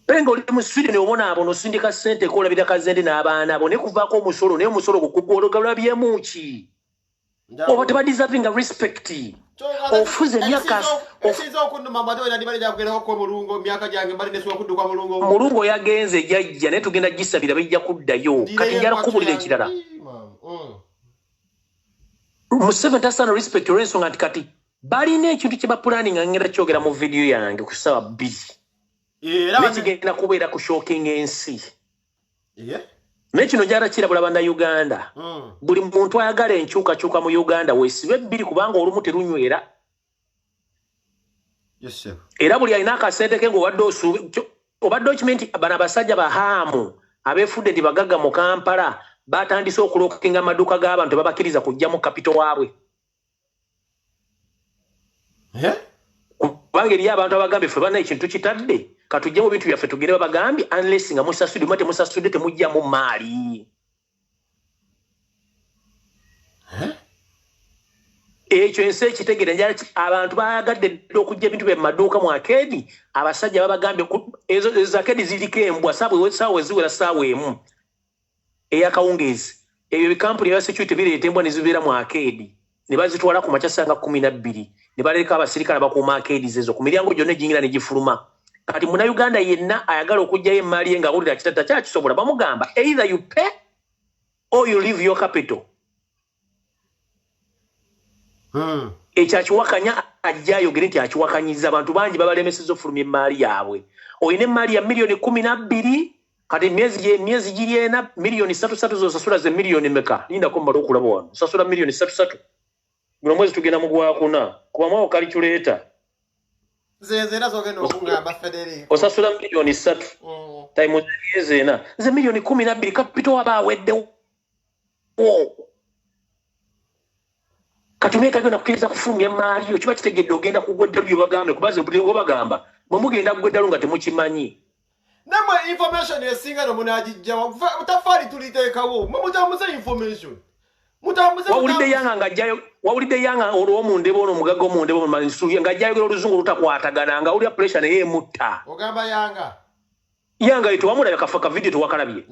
Pengo li mu Sweden obona abo no sindika sente kola bidaka zende na abana abo ne kuvako omusolo ne omusolo gukugologalwa byemuki. Oba teba deserving a respect. Ofuze myaka esizo okunduma mbato ina dibali jakugera ko mulungo myaka jange mbali nesuwa kudduka mulungo. Mulungo yagenze jajja ne tugenda gisabira bijja kuddayo. Kati njala kubulira ekirala. Museveni tasana respect olw'ensonga nti kati balina ekintu kye bapulaninga ngenda kyogera mu video yange ku ssaawa 2. Nekigenda kubeera ku shocking ensi. Nekino njala kirabula bannayuganda. Buli muntu ayagala enkyukakyuka mu Uganda weesibe 2 kubanga olumu terunywera. Era buli alina akasente ke ng'obadde okimenti bano abasajja bahaamu abeefudde nti bagagga mu Kampala batandise okulokinga amaduuka g'abantu babakiriza kujjamu kapito waabwe. Kubanga eri abantu abagambe ffe bana ekintu kitadde katujjemu bintu byaffe tugere babagambye unless nga musasudde mate musasudde temujjamu maali. Ekyo ensi ekitegere njala abantu bayagadde okujja ebintu bye maduuka mu akeedi abasajja babagambye ezo akeedi ziriko embwa saawa ziwera saawa emu eyakawungeezi ebyo bikampuni ebya security bireeta embwa ne zibeera mu akeedi ne bazitwala ku makya sanga 12 ne baleka abasirikale bakuuma akeedi zezo ku miryango gyonna ejingira ne gifuluma. Kati Munnayuganda yenna ayagala okujjayo emaali ye ng'awulira kitata kyakisobola bamugamba either you pay or you leave your capital. Ekyo akiwakanya ajja ayogere nti akiwakanyiza abantu bangi babalemesezza ofulumya emaali yaabwe. Oyina emaali ya miliyoni 12 kati myezi giri ena miliyoni 3 zosasula ze miliyoni meka. Lindako mbala okulaba wano sasula miliyoni 3 guno mwezi tugenda mu gwakuna kuba mwawo kalikyuleeta zezera zogenda okungamba Federico osasula miliyoni 3 time zezena ze miliyoni 12 kapito abawedde katumeka gona kukiriza kufulumya emaali yo kiba kitegedde ogenda kugwedda byo bagambe kubaze buli bagamba mumugenda kugwedda lunga temukimanyi. Namwe information esinga no munajijja utafali tuliteekawo mumutambuza information mutambuza wawulidde yanga olw'omundebe ono omugaga omundebe omumanisuye ng'ajjayo oluzungu lutakwatagana nga ulya pressure naye mutta ogamba yanga ito wamulabye kafa ka video tuwakalabye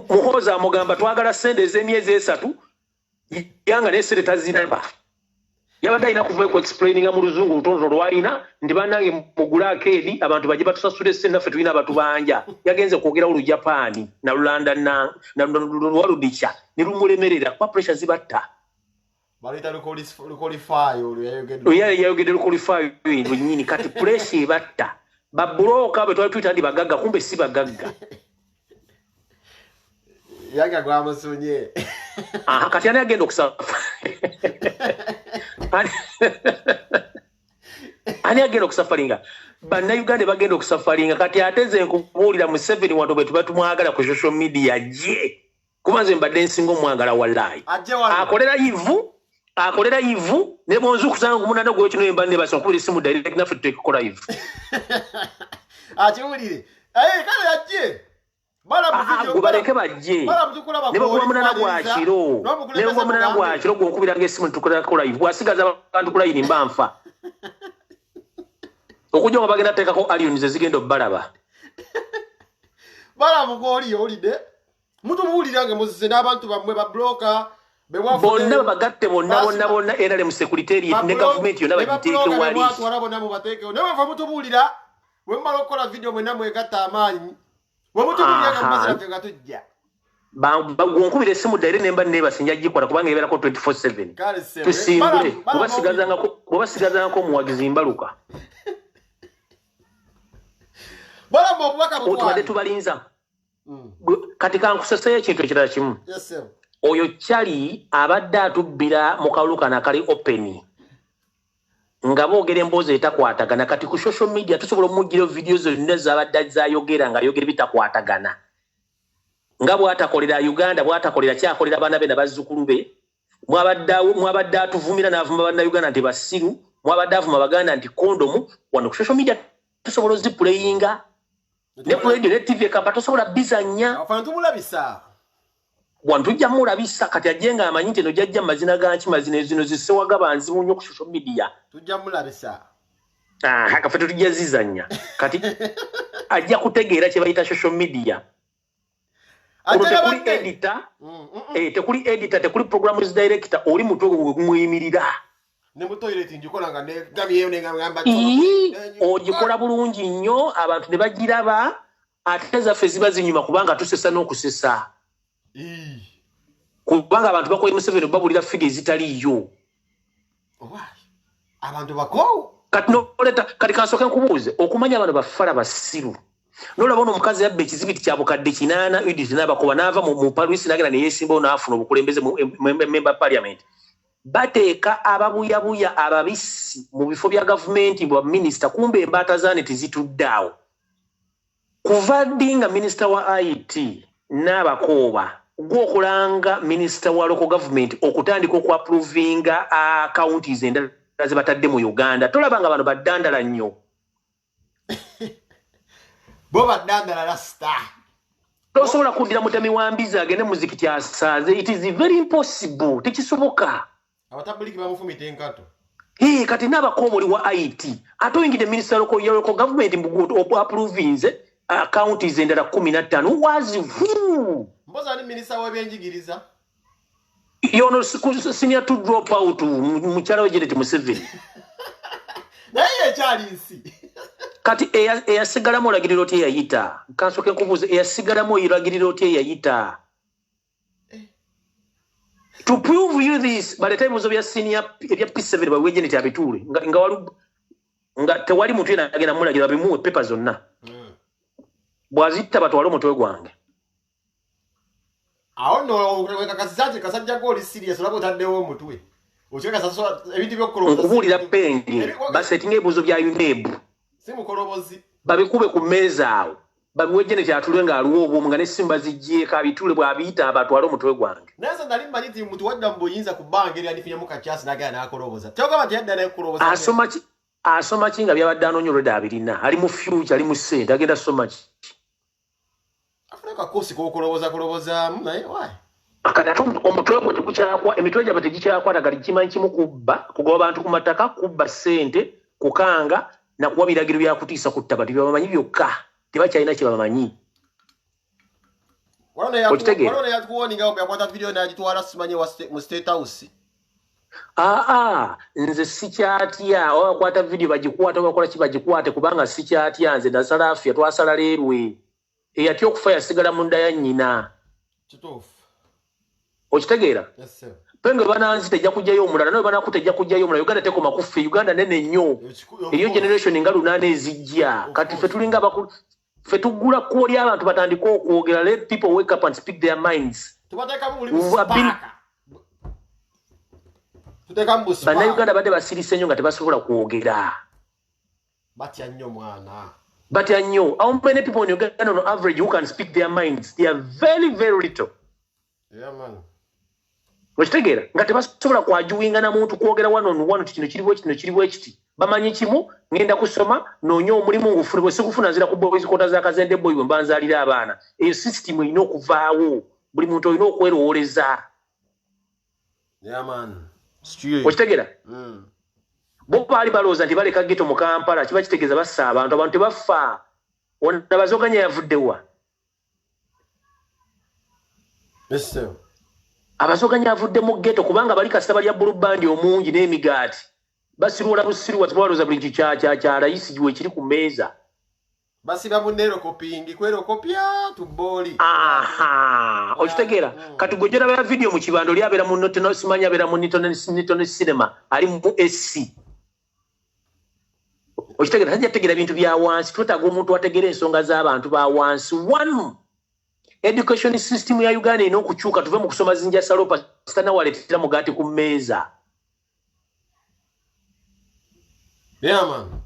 muhoza amugamba twagala sente ez'emyezi 3 yanga n'essere tazinaba yabadde alina kuva ku explaininga mu luzungu lutonotono lwalina ndi bannange mugula akeedi abantu bajje batusasula essente naffe tulina abatubanja yagenze kwogerawo Lujapani na Lulanda na Lwaludica ne lumulemerera kuba pressure zibatta baleta lukolify yayogedde lukolify lwennyini kati pressure ebatta babulooka bwe twali tuyita ndi bagagga kumbe si bagagga yaga gwamusunye kati ani agenda okusafa ani agenda okusafalinga bannayuganda bagenda okusafalinga kati ateze nkubuulira Museveni wantu bwe tuba tumwagala ku social media je kubanze mbadde nsinga omwagala wallahi akolera ivu ne bonzu kusanga kumunana gwe kino emba ne basa okubira esimu direct naffe tutekola ivu akiwulire kale ajje gubaleke bajje ne bakuba munana gwa kiro gw'okubiranga esimu tukola live bwasigaza abantu ku layini mba nfa okujja nga bagenda teekako alioni ze zigenda obbalaba balamu gw'oli owulidde mutubuulirange muzize n'abantu bammwe babloka bonna babagatte bonna era le mu secretariat ne gavumenti yonna bagiteeke wali bonna mubateekewo naye bwe mutubuulira bwe mumala okukola video mwenna mwegatta amaanyi gwonkubira esimu daire nemba nebasinja gikola kubanga ebeerako 24/7 tusimbule bwebasigazangako omuwagizi mbaluka otubadde tubalinza kati kankuseseyo ekintu ekirala kimu oyo kyali abadde atubbira mu kalulu kano akali openi nga boogera emboozi etakwatagana kati ku social media tusobola omugirayo video zonna zabadde zayogera nga ayogera bitakwatagana nga bw'atakolera Uganda bw'atakolera kyakolera abaana be nabazzukulu be mwabadde atuvumira n'avuma bannayuganda nti basiru mwabadde avuma baganda nti kondomu wano ku social media tusobola ozipuleyinga ne ku radio ne TV kapa tosobola bizanya afantu mulabisa wantujja mulabisa kati ajenga amanyi nti no jajja mazina ganchi mazina zino zisewaga banzibu nnyo ku social media tujja mulabisa hakafe tujja zizanya kati ajja kutegeera kye bayita social media tekuli editor tekuli editor tekuli programs director oli mutwe gumuyimirira ne mu toilet njikola nga ne gamye ne ngamba ogikola bulungi nnyo abantu ne bagiraba ate zaffe ziba zinyuma kubanga tusesa n'okusesa kubanga abantu bakoye Museveni babulira figure zitaliyo abantu bako kati noleta kati kasoke nkubuuze okumanya abantu bafala basiru nolaba ono omukazi yabba ekizibiti kya bukadde 8 Edith n'abakoba n'ava mu paluisi n'agenda ne yeesimbawo n'afuna obukulembeze member parliament bateeka ababuyabuya ababisi mu bifo bya gavumenti bwa minisita kumbe embaata zaane tizituddaawo kuva ddi nga minisita wa IT n'abakooba gw'okulanga minisita wa local government okutandika okuapprovinga counties endala ze batadde mu Uganda tolabanga bano baddandala nnyo bo baddandala rasta tosobola kuddira mutemi wa mbizi agende muzikiti asaaze it is very impossible tekisoboka abatabuliki bamufumita enkato kati n'abakoomoli wa IT ate oyingidde minisita local government mbugu approvinze counties endala 15 wazivu mboza ni minisita w'ebyenjigiriza yono senior to drop out mukyala we Janet Museveni naye ekyali nsi kati eyasigalamu olagiriro teyayita kansoke nkubuuze eyasigalamu olagiriro teyayita to prove you this by the time of your senior ebya P7 bawe Janet abituule nga tewali muntu yena agenda mulagira bimuwe pepa zonna bwazita batwala omutwe gwange aho no weka kasajja kasajja goli serious labo taddewo omutwe ocheka sasa ebintu byokoloboza nkubulira penge basetinga ebuzo bya UNEB simukolobozi babikube ku meza awo babiwejene kyatulwe nga aliwo obwomu nga nesimba zijje kabitule bwabiyita abatwala omutwe gwange nasa ndali manyiti muntu wadda mbuyinza ku bange eri alifinya mu kakyasi nagana nakoloboza tyoga bati yadda naye koloboza asoma kinga byabadde anonyolode abirina ali mu future ali mu sente agenda soma ki afuna kosi ko koloboza naye why akati omutwe gwe tegukyakwa emitwe gyabwe tegikyakwata gali kimanyi kimu kubba kugoba abantu ku mataka kubba sente kukanga na kuwa biragiro bya kutiisa ku ttaka tibyabamanyi byokka tebakyalina kye bamanyi wano yakuwoninga yakwata video n'agitwala simanyi mu state house nze sikyatya oba bakwata video bagikwata bakola ki bagikwate kubanga sikyatya nze nasala afya twasala leerwe eyatya okufa yasigala mu nda ya nnyina kituufu okitegeera yes sir penge bananzi tejja kujjayo omulala naye banaku tejja kujjayo omulala Uganda tekoma kuffe Uganda nene nnyo eriyo generation nga lunaana ezijja kati ffe tulinga bakulu ffe tuggula kkubo ly'abantu batandika okwogera let people wake up and speak their minds bannayuganda badde basirise nnyo nga tebasobola kwogera batya nnyo mwana batya nnyo how many people in Uganda on average who can speak their minds they are very very little yeah man okitegeera nga tebasobola kwajuwinga na muntu kwogera wano kino kiriwo ekiti bamanyi kimu ngenda kusoma noonya omulimu ngufune bwe sikufuna nzira ku boys kota za kazende boy bwe mbanzalira abaana eyo system erina okuvaawo buli muntu olina okwerowooleza okitegeera bo baali balowooza nti baleka geto mu Kampala kiba kitegeeza bassa abantu tebafa nabazoganya yavuddewa abazoganya avudde mu geto kubanga bali kasita balya bulubandi omungi n'emigaati basirula busirwa tebaloza buli kya layisi giwe kiri ku meeza basiba munero kopingi kwero kopya tuboli okitegeera kati gojera bya video mu kibando lyabera mu note simanya bera mu Nitone cinema ali mu SC okitegeera tajja tegera bintu bya wansi twetaaga omuntu ategeera ensonga z'abantu ba wansi one education system ya Uganda ino okukyuka tuve mu kusoma zinja salopa stana waletera mugati ku meza yeah man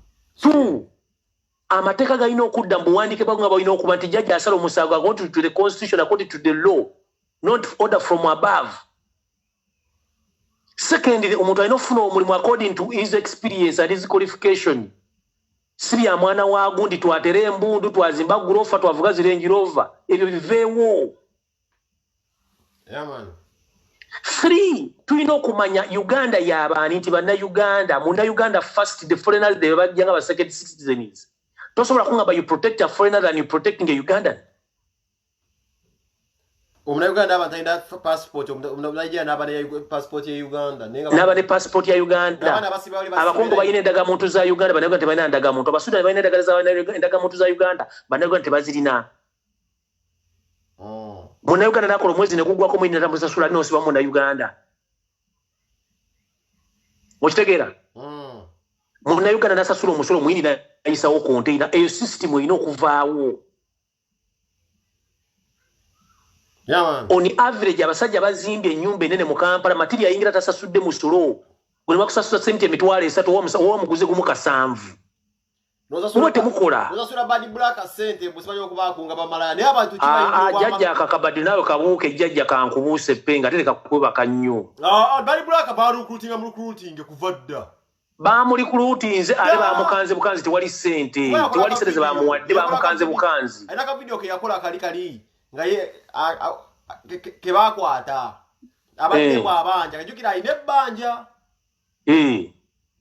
amateeka galina okudda mu buwandiike bwagwo nga balina okuba nti jjajja asala omusango according to the constitution, according to the law, not order from above. Secondly, omuntu alina okufuna omulimu according to his experience and his qualification. Si bya mwana wa gundi twatere embundu twazimba gurofa twavuga zirengi rova ebyo biveewo. Yeah, man. 3, tulina okumanya Uganda y'abaani nti bannayuganda, Uganda first, the foreigners they bajjanga ba second citizens. Tosobola kungamba you protect a foreigner than you protecting a Ugandan. Uganda abatalina passport, Nigeria n'abana passport ya Uganda. N'abana passport ya Uganda. Abakongo balina endagamuntu za Uganda, bannayuganda tebalina ndagamuntu. Abasudan balina endagamuntu za Uganda, bannayuganda tebazirina. Munnayuganda n'akola omwezi ne gugwako mwezi n'atamusasula n'osiba munnayuganda. Okitegeera? Munnayuganda n'asasula omusolo mwini n'ayisawo konteyina. Eyo system erina okuvaawo. Yeah, man. On average abasajja bazimbye ennyumba enene mu Kampala matiri ayingira tasasudde musolo. Bwe bakusasula sente emitwalo 3 owa muguze gumu kasanvu. Noza temukola. Noza badi black sente musimanyo okubakunga bamalaya. Ne abantu kibayingira kwa jajja akakabadi nayo kabuuke jajja kankubuuse penga tereka kwebaka nnyo. Badi black ba recruiting kuvadda. Bamuli kulutinze ale bamukanze bukanzi tewali sente. Tewali sente ze bamuwadde bamukanze bukanzi. Alaka video ke yakola kali. Nga ye ke bakwata abadde abanja kajukira ine banja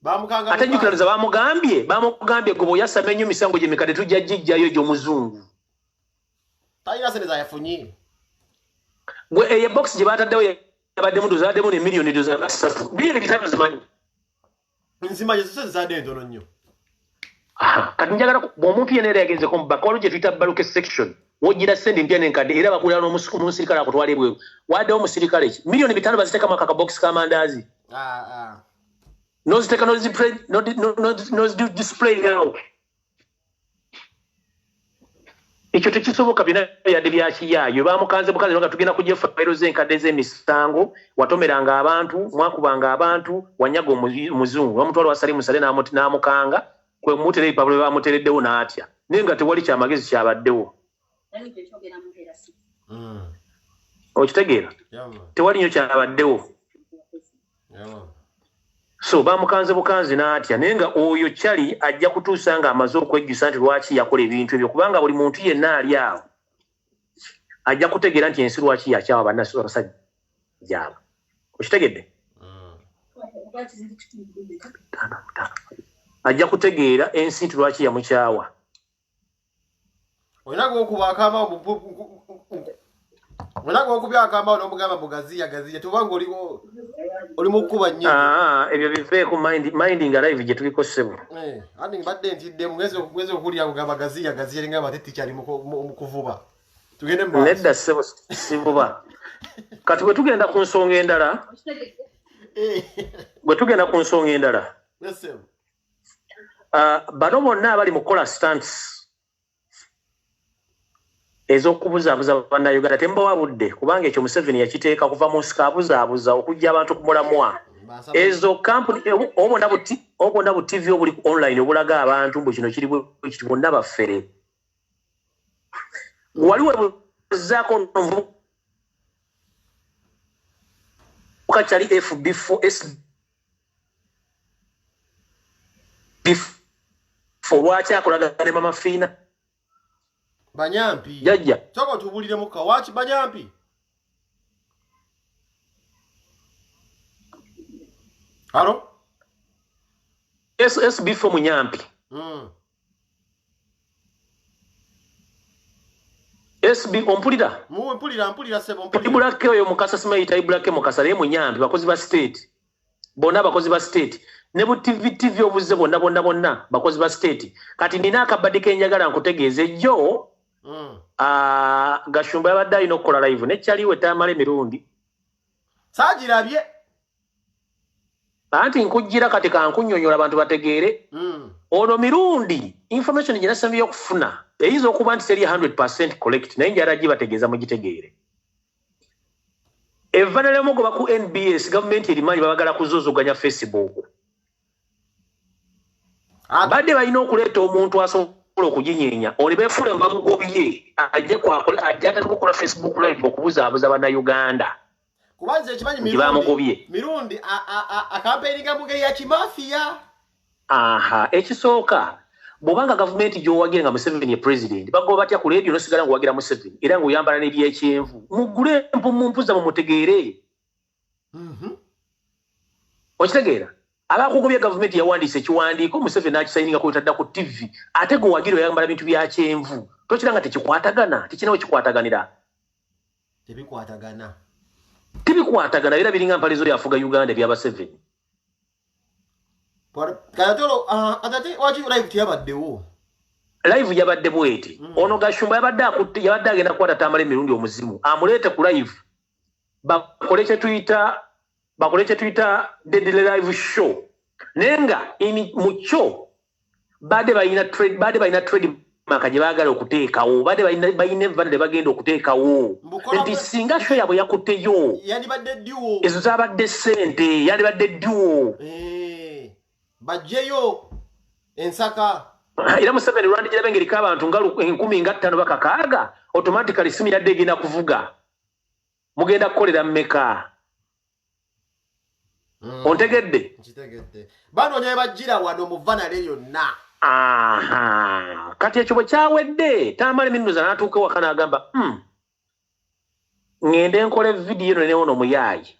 bamukanga ate njukira za bamugambye gobo yasamenyo misango je mikade tujajjijjayo jo muzungu tayina sene za yafunyi gwe eye box je bataddewo yabadde mundu zadde mu ne million doza asatu bile bitano zimanyi nzima je sese zadde ndono nnyo kati njagala bw'omuntu yenera yagenze ko mbakolo je twita baluke section wojira sende mpya nenkade era bakulira n'omusirikale akutwala ebweru wadde omusirikale ki million 5 baziteka mu kaka box kamandazi noziteka display now ekyo tekisoboka bina yadde byakiyaayo bamukanze bukanze nga tugenda kujja fayiro z'enkadde z'emisango watomeranga abantu mwakubanga abantu wanyaga omuzungu bamutwala wasali musale n'amukanga kwe mutere Pablo bamutereddewo n'atya nenga tewali kyamagezi kyabaddewo. Okitegeera? Tewali nnyo kyabaddewo. So bamukanze bukanzi n'atya nenga oyo kyali ajja kutuusa nga amaze okwejjusa nti lwaki yakola ebintu ebyo kubanga buli muntu yenna ali awo ajja kutegeera nti ensi lwaki yakyawa bannasajja abo. Okitegedde? Ajja kutegeera ensi nti lwaki yamukyawa. Onago okubakama onago okubyakamba n'omugamba bugaziya tubanga oli mukuba nnyo. Ebyo bive ku minding alive je tuliko sebo. Andi mbadde ntidde mweze okulya kugamba gaziya linga bateti kyali mu kuvuba. Tugende mu nedda sebo sivuba. Kati bwe tugenda ku nsonga endala. Bwe tugenda ku nsonga endala. Yes sebo. Bano bonna abali mu kola stance ez'okubuzaabuza bannayuganda tembawa budde kubanga ekyo Museveni yakiteeka kuva mu sikabuzaabuza okujja abantu ku mulamwa ezo kampuni obona bu TV obuli online obulaga abantu mbu kino kiri bwe bonna baffere waliwo zaako kachali FB4S lwaki akolaga ne mama Fiina Banyampi. Jajja. Toko tubulire mu kawachi Banyampi. Halo? SB4 Munyampi. SB ompulira. Mpulira sebo Ibulake oyo mukasa simayita ibulake mukasa le Munyampi bakozi ba state. Bonna bakozi ba state. Ne bu TV obuze bonna bakozi ba state. Kati nina akabadike njagala nkutegeeze jo Gashumba yabadde alina okukola live nekyaliwe tamala emirundi saagirabye anti nkujjira kati kankunnyonnyola abantu bategeere ono mirundi information gye nasembyeyo okufuna eyinza okuba nti teri 100% correct naye njala gibategeeza mugitegeere evanelemogoba ku NBS gavumenti erimanyi babagala kuzuzuganya Facebook badde balina okuleeta omuntu asobola okuginyeenya oli beefule mbamugobye ajja kukola Facebook live okubuzaabuza bannayuganda kubanze ekimanyi mirundi akampeininga mu ngeri ya kimafiya. Ekisooka bw'obanga gavumenti gy'owagire nga Museveni ye president bagoba batya ku leediyo n'osigala ng'owagira Museveni era ng'oyambala n'ebyekyenvu mugule mumpuza mumutegeere. Okitegeera abakugobye gavumenti yawandiisa ekiwandiiko Museveni n'akisayininga kwetadda ku TV ate g'owagire oyambala bintu bya kyenvu tokira nga tekikwatagana tekinawe kikwataganira tibikwatagana era biringa mpalizo lyafuga Uganda byaba 7. Kayatolo atati wachi live tiyabaddewo live yabadde bweti ono Gashumba yabadde agenda kwata Tamale mirundi omuzimu amulete ku live bakoleke Twitter Deadly live show nenga ini mucho bade bayina trade makaje bagala okuteekawo bade bayina vande bagenda okuteekawo nti singa show yabo yakuteyo yani badde duo ezo zabadde sente yani badde duo bajeyo ensaka ila Museveni Rwanda jira bengeri kabantu ngalu 10 bakakaaga automatically simu yadde gina kuvuga mugenda kukolera mmeka ontegedde bano nyaye bajira wano muvana leyo na kati ekyo bwe kyawedde Tamale minuza natuuka wakana agamba ngende nkole video ne ono muyayi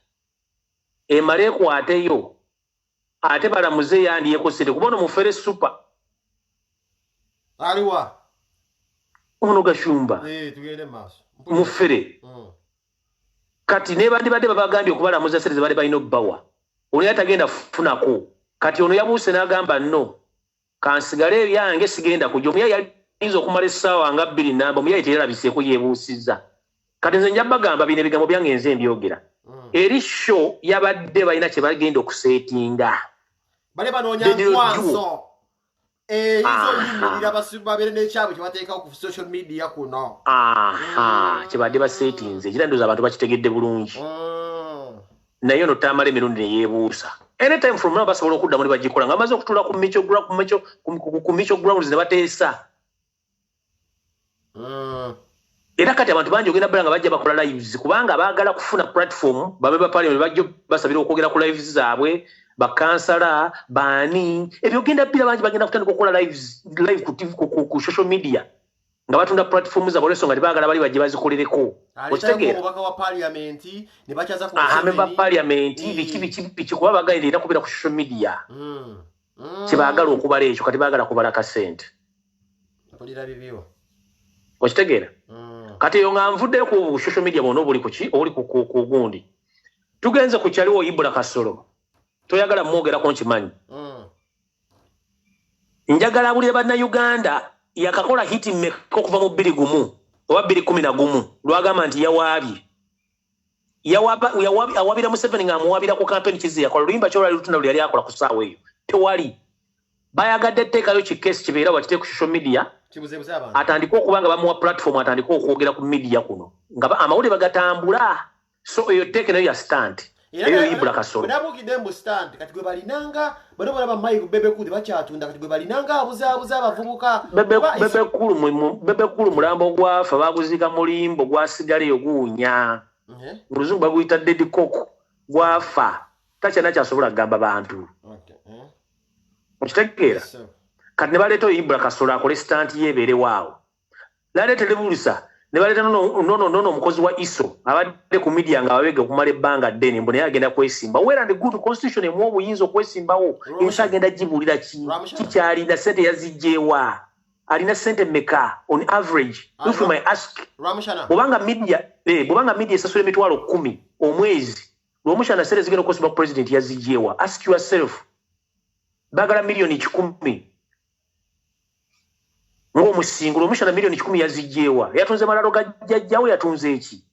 emale kwateyo ate balamuze yandiyeko sente kubona mufere super aliwa ono Gashumba tugende maso mufere kati ne bandi badde babagambye okubalamuza sente bade balina obbawa oli atagenda funako kati ono yabuuse n'agamba no kansigale ebyange sigenda kujja omuyayi yaliza okumala essaawa nga 2 namba omuyayi teralabiseeko yeebuusizza kati nze njja bagamba bino ebigambo byange nze mbyogera eri show yabadde balina kye bagenda okuseetinga bale banoonya nkwanso izo yimirira babere n'ekyabwe kye bateekawo ku social media kuno kye badde baseetinze ekira ndowooza abantu bakitegedde bulungi naye ono Tamale mirundi ne yeebuusa anytime from now basobola okuddamu ne bagikola nga bamaze okutula ku Micho grounds ne bateesa era kati abantu bangi ogenda bbala nga bajja bakola lives kubanga baagala kufuna platform babe ba parliament bajja basabira okwogera ku lives zaabwe bakansala baani ebyogenda bbira bangi bagenda kutandika okukola live ku TV ku social media nga batunda platform zaabwe olw'ensonga tebaagala bali bajje bazikolereko okitegeera omubaka wa parliament ne bakyaza ku member parliament biki kuba bagayira era kubeera ku social media kibaagala okubala ekyo kati baagala kubala kasente akulira bibyo okitegeera kati eyo nga nvuddeyo ku social media bonna obuli ku gundi tugenze ku kyaliwo Ibula Kasolo toyagala mwogerako nkimanyi njagala abulire bannayuganda yakakola hiti mmeka okuva mu 20 oba 2011 lwagamba nti awabira Museveni nga amuwabira ku kampeni kizi yakola luyimba kyolwali lutunda luli yali akola ku ssaawa eyo tewali bayagadde etteekayo kikeesi kibeera bakite ku social media atandika okuba nga bamuwa platform atandika okwogera ku media kuno nga amawulire bagatambula so eyo teeke nayo ya stand eyo Ibula Kasolo nabukidde mu stand kati gwe balinanga bano balaba Mike bebe kuli bakyatunda kati gwe balinanga abuza abavubuka bebe kulu mulambo gwafa baguzika mulimbo gwasigala eyo guunya muluzungu baguyita dead cock gwafa takyana kyasobola kugamba bantu okitegeera kati ne baleeta Ibula Kasolo akole stand yeebeere waawo naleeta lebulusa ne baleeta nono omukozi wa ISO abadde ku media nga babega okumala ebbanga ddene mbona yagenda kwesimba wera ndi good constitution emu obuyinza okwesimbawo ensi agenda gibuulira kikyalina sente yazijjeewa alina sente meka on average if you may ask bwobanga media esasula emitwalo 10 omwezi lw'omushana sente zigenda okwesimba president yazijjeewa ask yourself bagala milioni 10 ng'omusingo lw'omushana milioni 10 yazijjeewa yatunze malalo gajjajjawo yatunze eki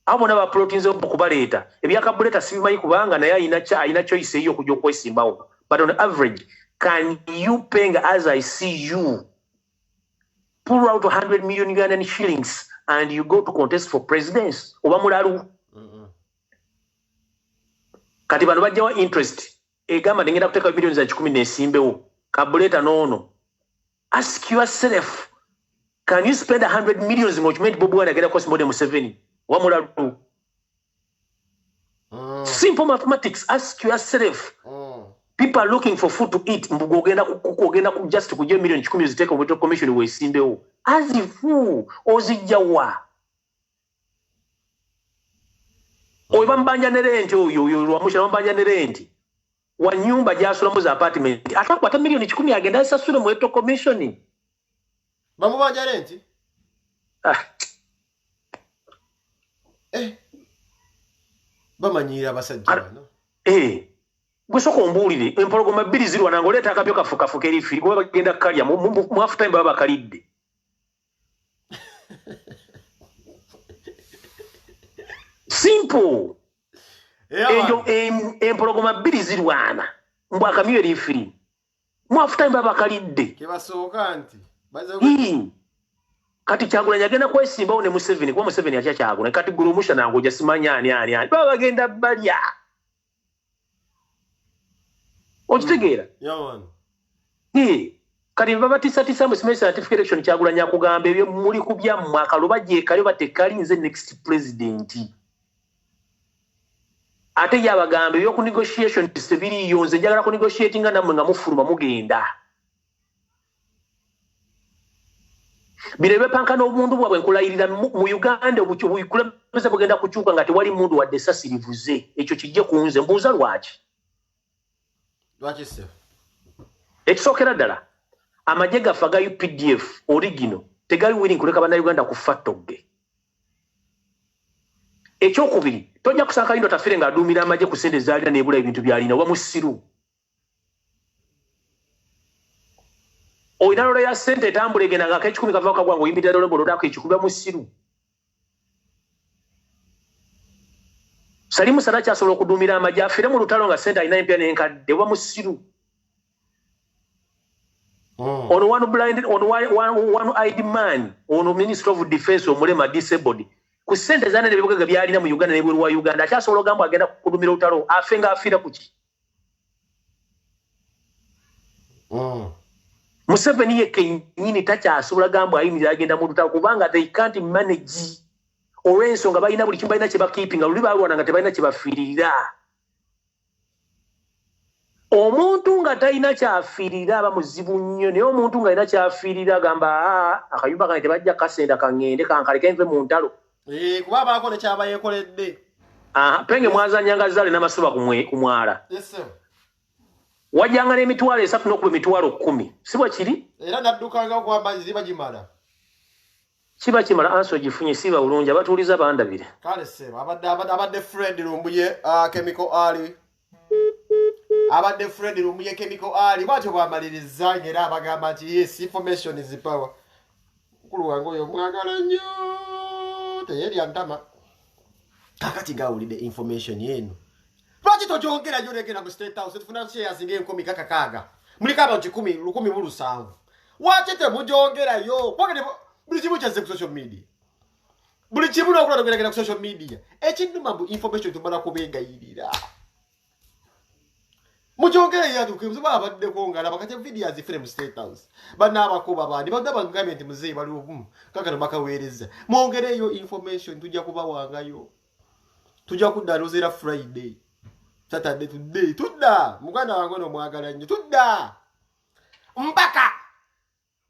abo bona baplotinze okubaleeta ebyakabuleta sibimanyi kubanga naye ayina choice eyo okujja okwesimbawo but on average can you paying as I see you pull out 100 million Ugandan shillings and you go to contest for presidents oba mulalu kati bano bajjawa interest egamba ndengenda kuteeka milioni za 10 nesimbewo kabuleta noono Ask yourself, can you spend 100 million in which Bobu and get cost more than 7? What more do? Simple mathematics. Ask yourself. People are looking for food to eat. Just to get million chikumi take over commission we simbe. As if ozijawa. Oyibambanya nerenti oyo lwamusha bambanya nerenti. Wa nyumba jasula mu apartment. Atakwata million chikumi agenda sasule mu eto commission. Bamubanja renti? Bamanyira basajja no. Gwe soko mbulire empologoma 2 zirwa nango leta akapyo kafuka erifi kuba bagenda kalya mu half time baba kalidde. Simple. Enjo empologoma 2 zirwana mbwa akamyo erifi mu half time baba kalidde. Kebasoka anti. Kati Kyagulanyi agenda kwesimbawo ne Museveni kuba Museveni atya Kyagulanyi kati gurumusha nango jasimanya ani baba bagenda balya. Okitegeera? Yawan. Kati baba tisa mu semester certificate election Kyagulanyi akugamba ebyo muli kubya mu akaloba je kale batekali nze next president. Ate yabagamba ebyo ku negotiation tisebiri yonze njagala ku negotiating namwe nga mufuluma mugenda. Birebe panka n'obundu bwabwe nkulayirira mu Uganda obukulembeze bugenda kukyuka nga tewali mundu wadde sasirivuze ekyo kijje kunze mbuuza lwaki. Lwaki se? Ekisookera ddala amagye gaffe aga UPDF original tegali willing kuleka bannayuganda kufa ttogge. Ekyokubiri tojja kusanga Lindo Tafire ng'aduumira amagye ku ssente zaalina n'ebula ebintu byalina oba musiru. Oyina lolo ya ssente etambula egenda ng'ak'ekikumi kava kagwa ng'oyimirira lolo ng'olodako ekikuba musiru. Salimu Sana kyasobola okuduumira amagye afire mu lutalo nga ssente alina empya n'enkadde oba musiru. Ono one eyed man ono Minister of Defense omulema disabled ku ssente zanene ebibuga byalina mu Uganda n'ebweru wa Uganda akyasobola ogamba agenda kuduumira olutalo afe ng'afiira ku ki? Museveni yekennyini takyasobola gamba ayimirira agenda mu lutalo kubanga they can't manage. Olw'ensonga balina buli kimu balina kye bakiipinga luli balwana nga tebalina kye bafiiririra. Omuntu nga talina kyafiirira aba muzibu nnyo naye omuntu nga alina kyafiirira agamba akayumba kange tebajja kasenda kaŋŋende kankaleke nve mu ntalo. Kuba abaako nekyaba yeekoledde. Penge mwazanyanga zaale n'amasuba ku mwala. Yes sir. Wajjanga n'emitwalo 3 n'okuba emitwalo 10 si bwe kiri? Era naddukanga okwamba ziba gimala. Kiba kimala anso gifunye siba bulungi abatuuliza bandabire. Kale seba abadde Fred Lumbuye Chemical Ali. Abadde Fred Lumbuye Chemical Ali bwatyo bwamaliriza ngera abagamba nti yes information is power. Mukulu wange oyo mwagala nnyo teyeri antama. Kakati gawulidde information yenu. Lwaki togyongera gyolekera ku State House tufuna shares ng'enkomi kakakaaga. Muliko abantu 10,000. Lwaki temugyongerayo? Buli kimu kyazze ku social media. Buli kimu n'okulaba ku social media. Ekinnuma mbu information tumala kubengayirira. Mugyongere yatuke babaddeko ng'alaba kati video azifire mu State House. Banaabakuba bandi badda bangambye nti muzeeyi bali obumu kakano bakaweereza. Mwongereyo information tujja kubawangayo. Tujja kudda Luzera Friday. Saturday today. Tudda. Muganda wange no mwagala nnyo. Tudda. Mpaka.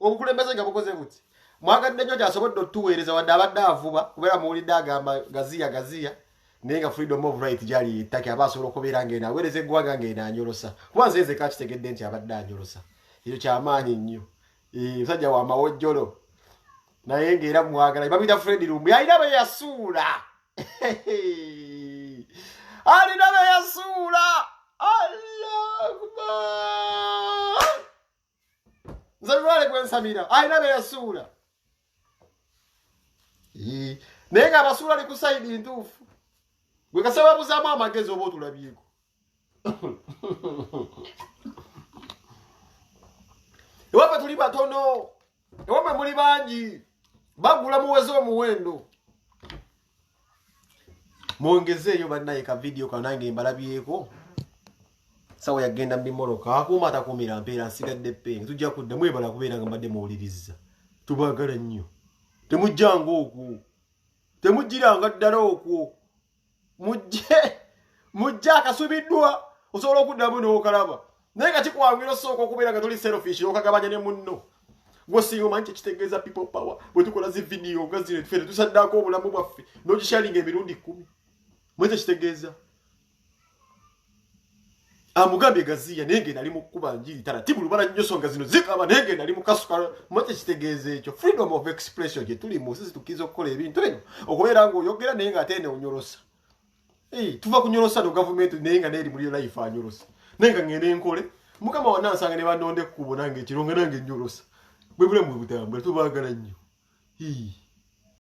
Obukulembeze nga bukoze buti. Mwagadde nnyo kyasobodde otuweereza wadde abadde avuba kubeera muwulidde agamba gaziya naye nga freedom of right gyali ettaki aba asobola okubeera ng'eno aweereza eggwanga ng'eno anyolosa kuba nze nze kakitegedde nti abadde anyolosa ekyo kyamaanyi nnyo musajja wa mawojjolo naye ng'era mwagala babita Fred Lumbuye alina be yasuula alina be yasuula Allahu nze lwale gwensamira alina be yasuula naye nga abasuula ali ku sayidi ntuufu gwe kasaba buzaamu amagezi oba otulabyeko ewaffe tuli batono ewamwe muli bangi bagula muweze omuwendo mwongezeeyo bannaye ka vidiyo kanange mbalabyeko sawa yagenda mbimoroka akuma atakumira mpeera nsigadde penga tujja kudda mwebala kubeera nga mbadde muwuliriza tubagala nnyo temujjanga okwo temujjiranga ddala okwo mujje akasubiddwa osobola okuddamu n'okalaba naye nga kikwangwira osooka okubeera nga tuli selfish okagabanya ne munno gwosinga omanyi kyekitegeeza people power bwe tukola zi vidiyo nga zino tufere tusaddaako obulamu bwaffe n'ogishalinga emirundi 10 mwete kitegeeza amugambye gaziya naye ngenda ali mu kkuba njiri taratibu lubala nnyo songa zino zikaba naye ngenda ali mu kasuka mwete kitegeeza ekyo freedom of expression gye tuli mu sisi tukiza okukola ebintu bino okubeera ng'oyogera naye nga ate neonyolosa tuva kunyolosa no gavumenti naye nga neeri muri life anyolosa naye nga ngende nkole mukama wanansanga ne banonde kkubo nange ekiro nga nange nyolosa bwe bulemu bwe butambula tubagala nnyo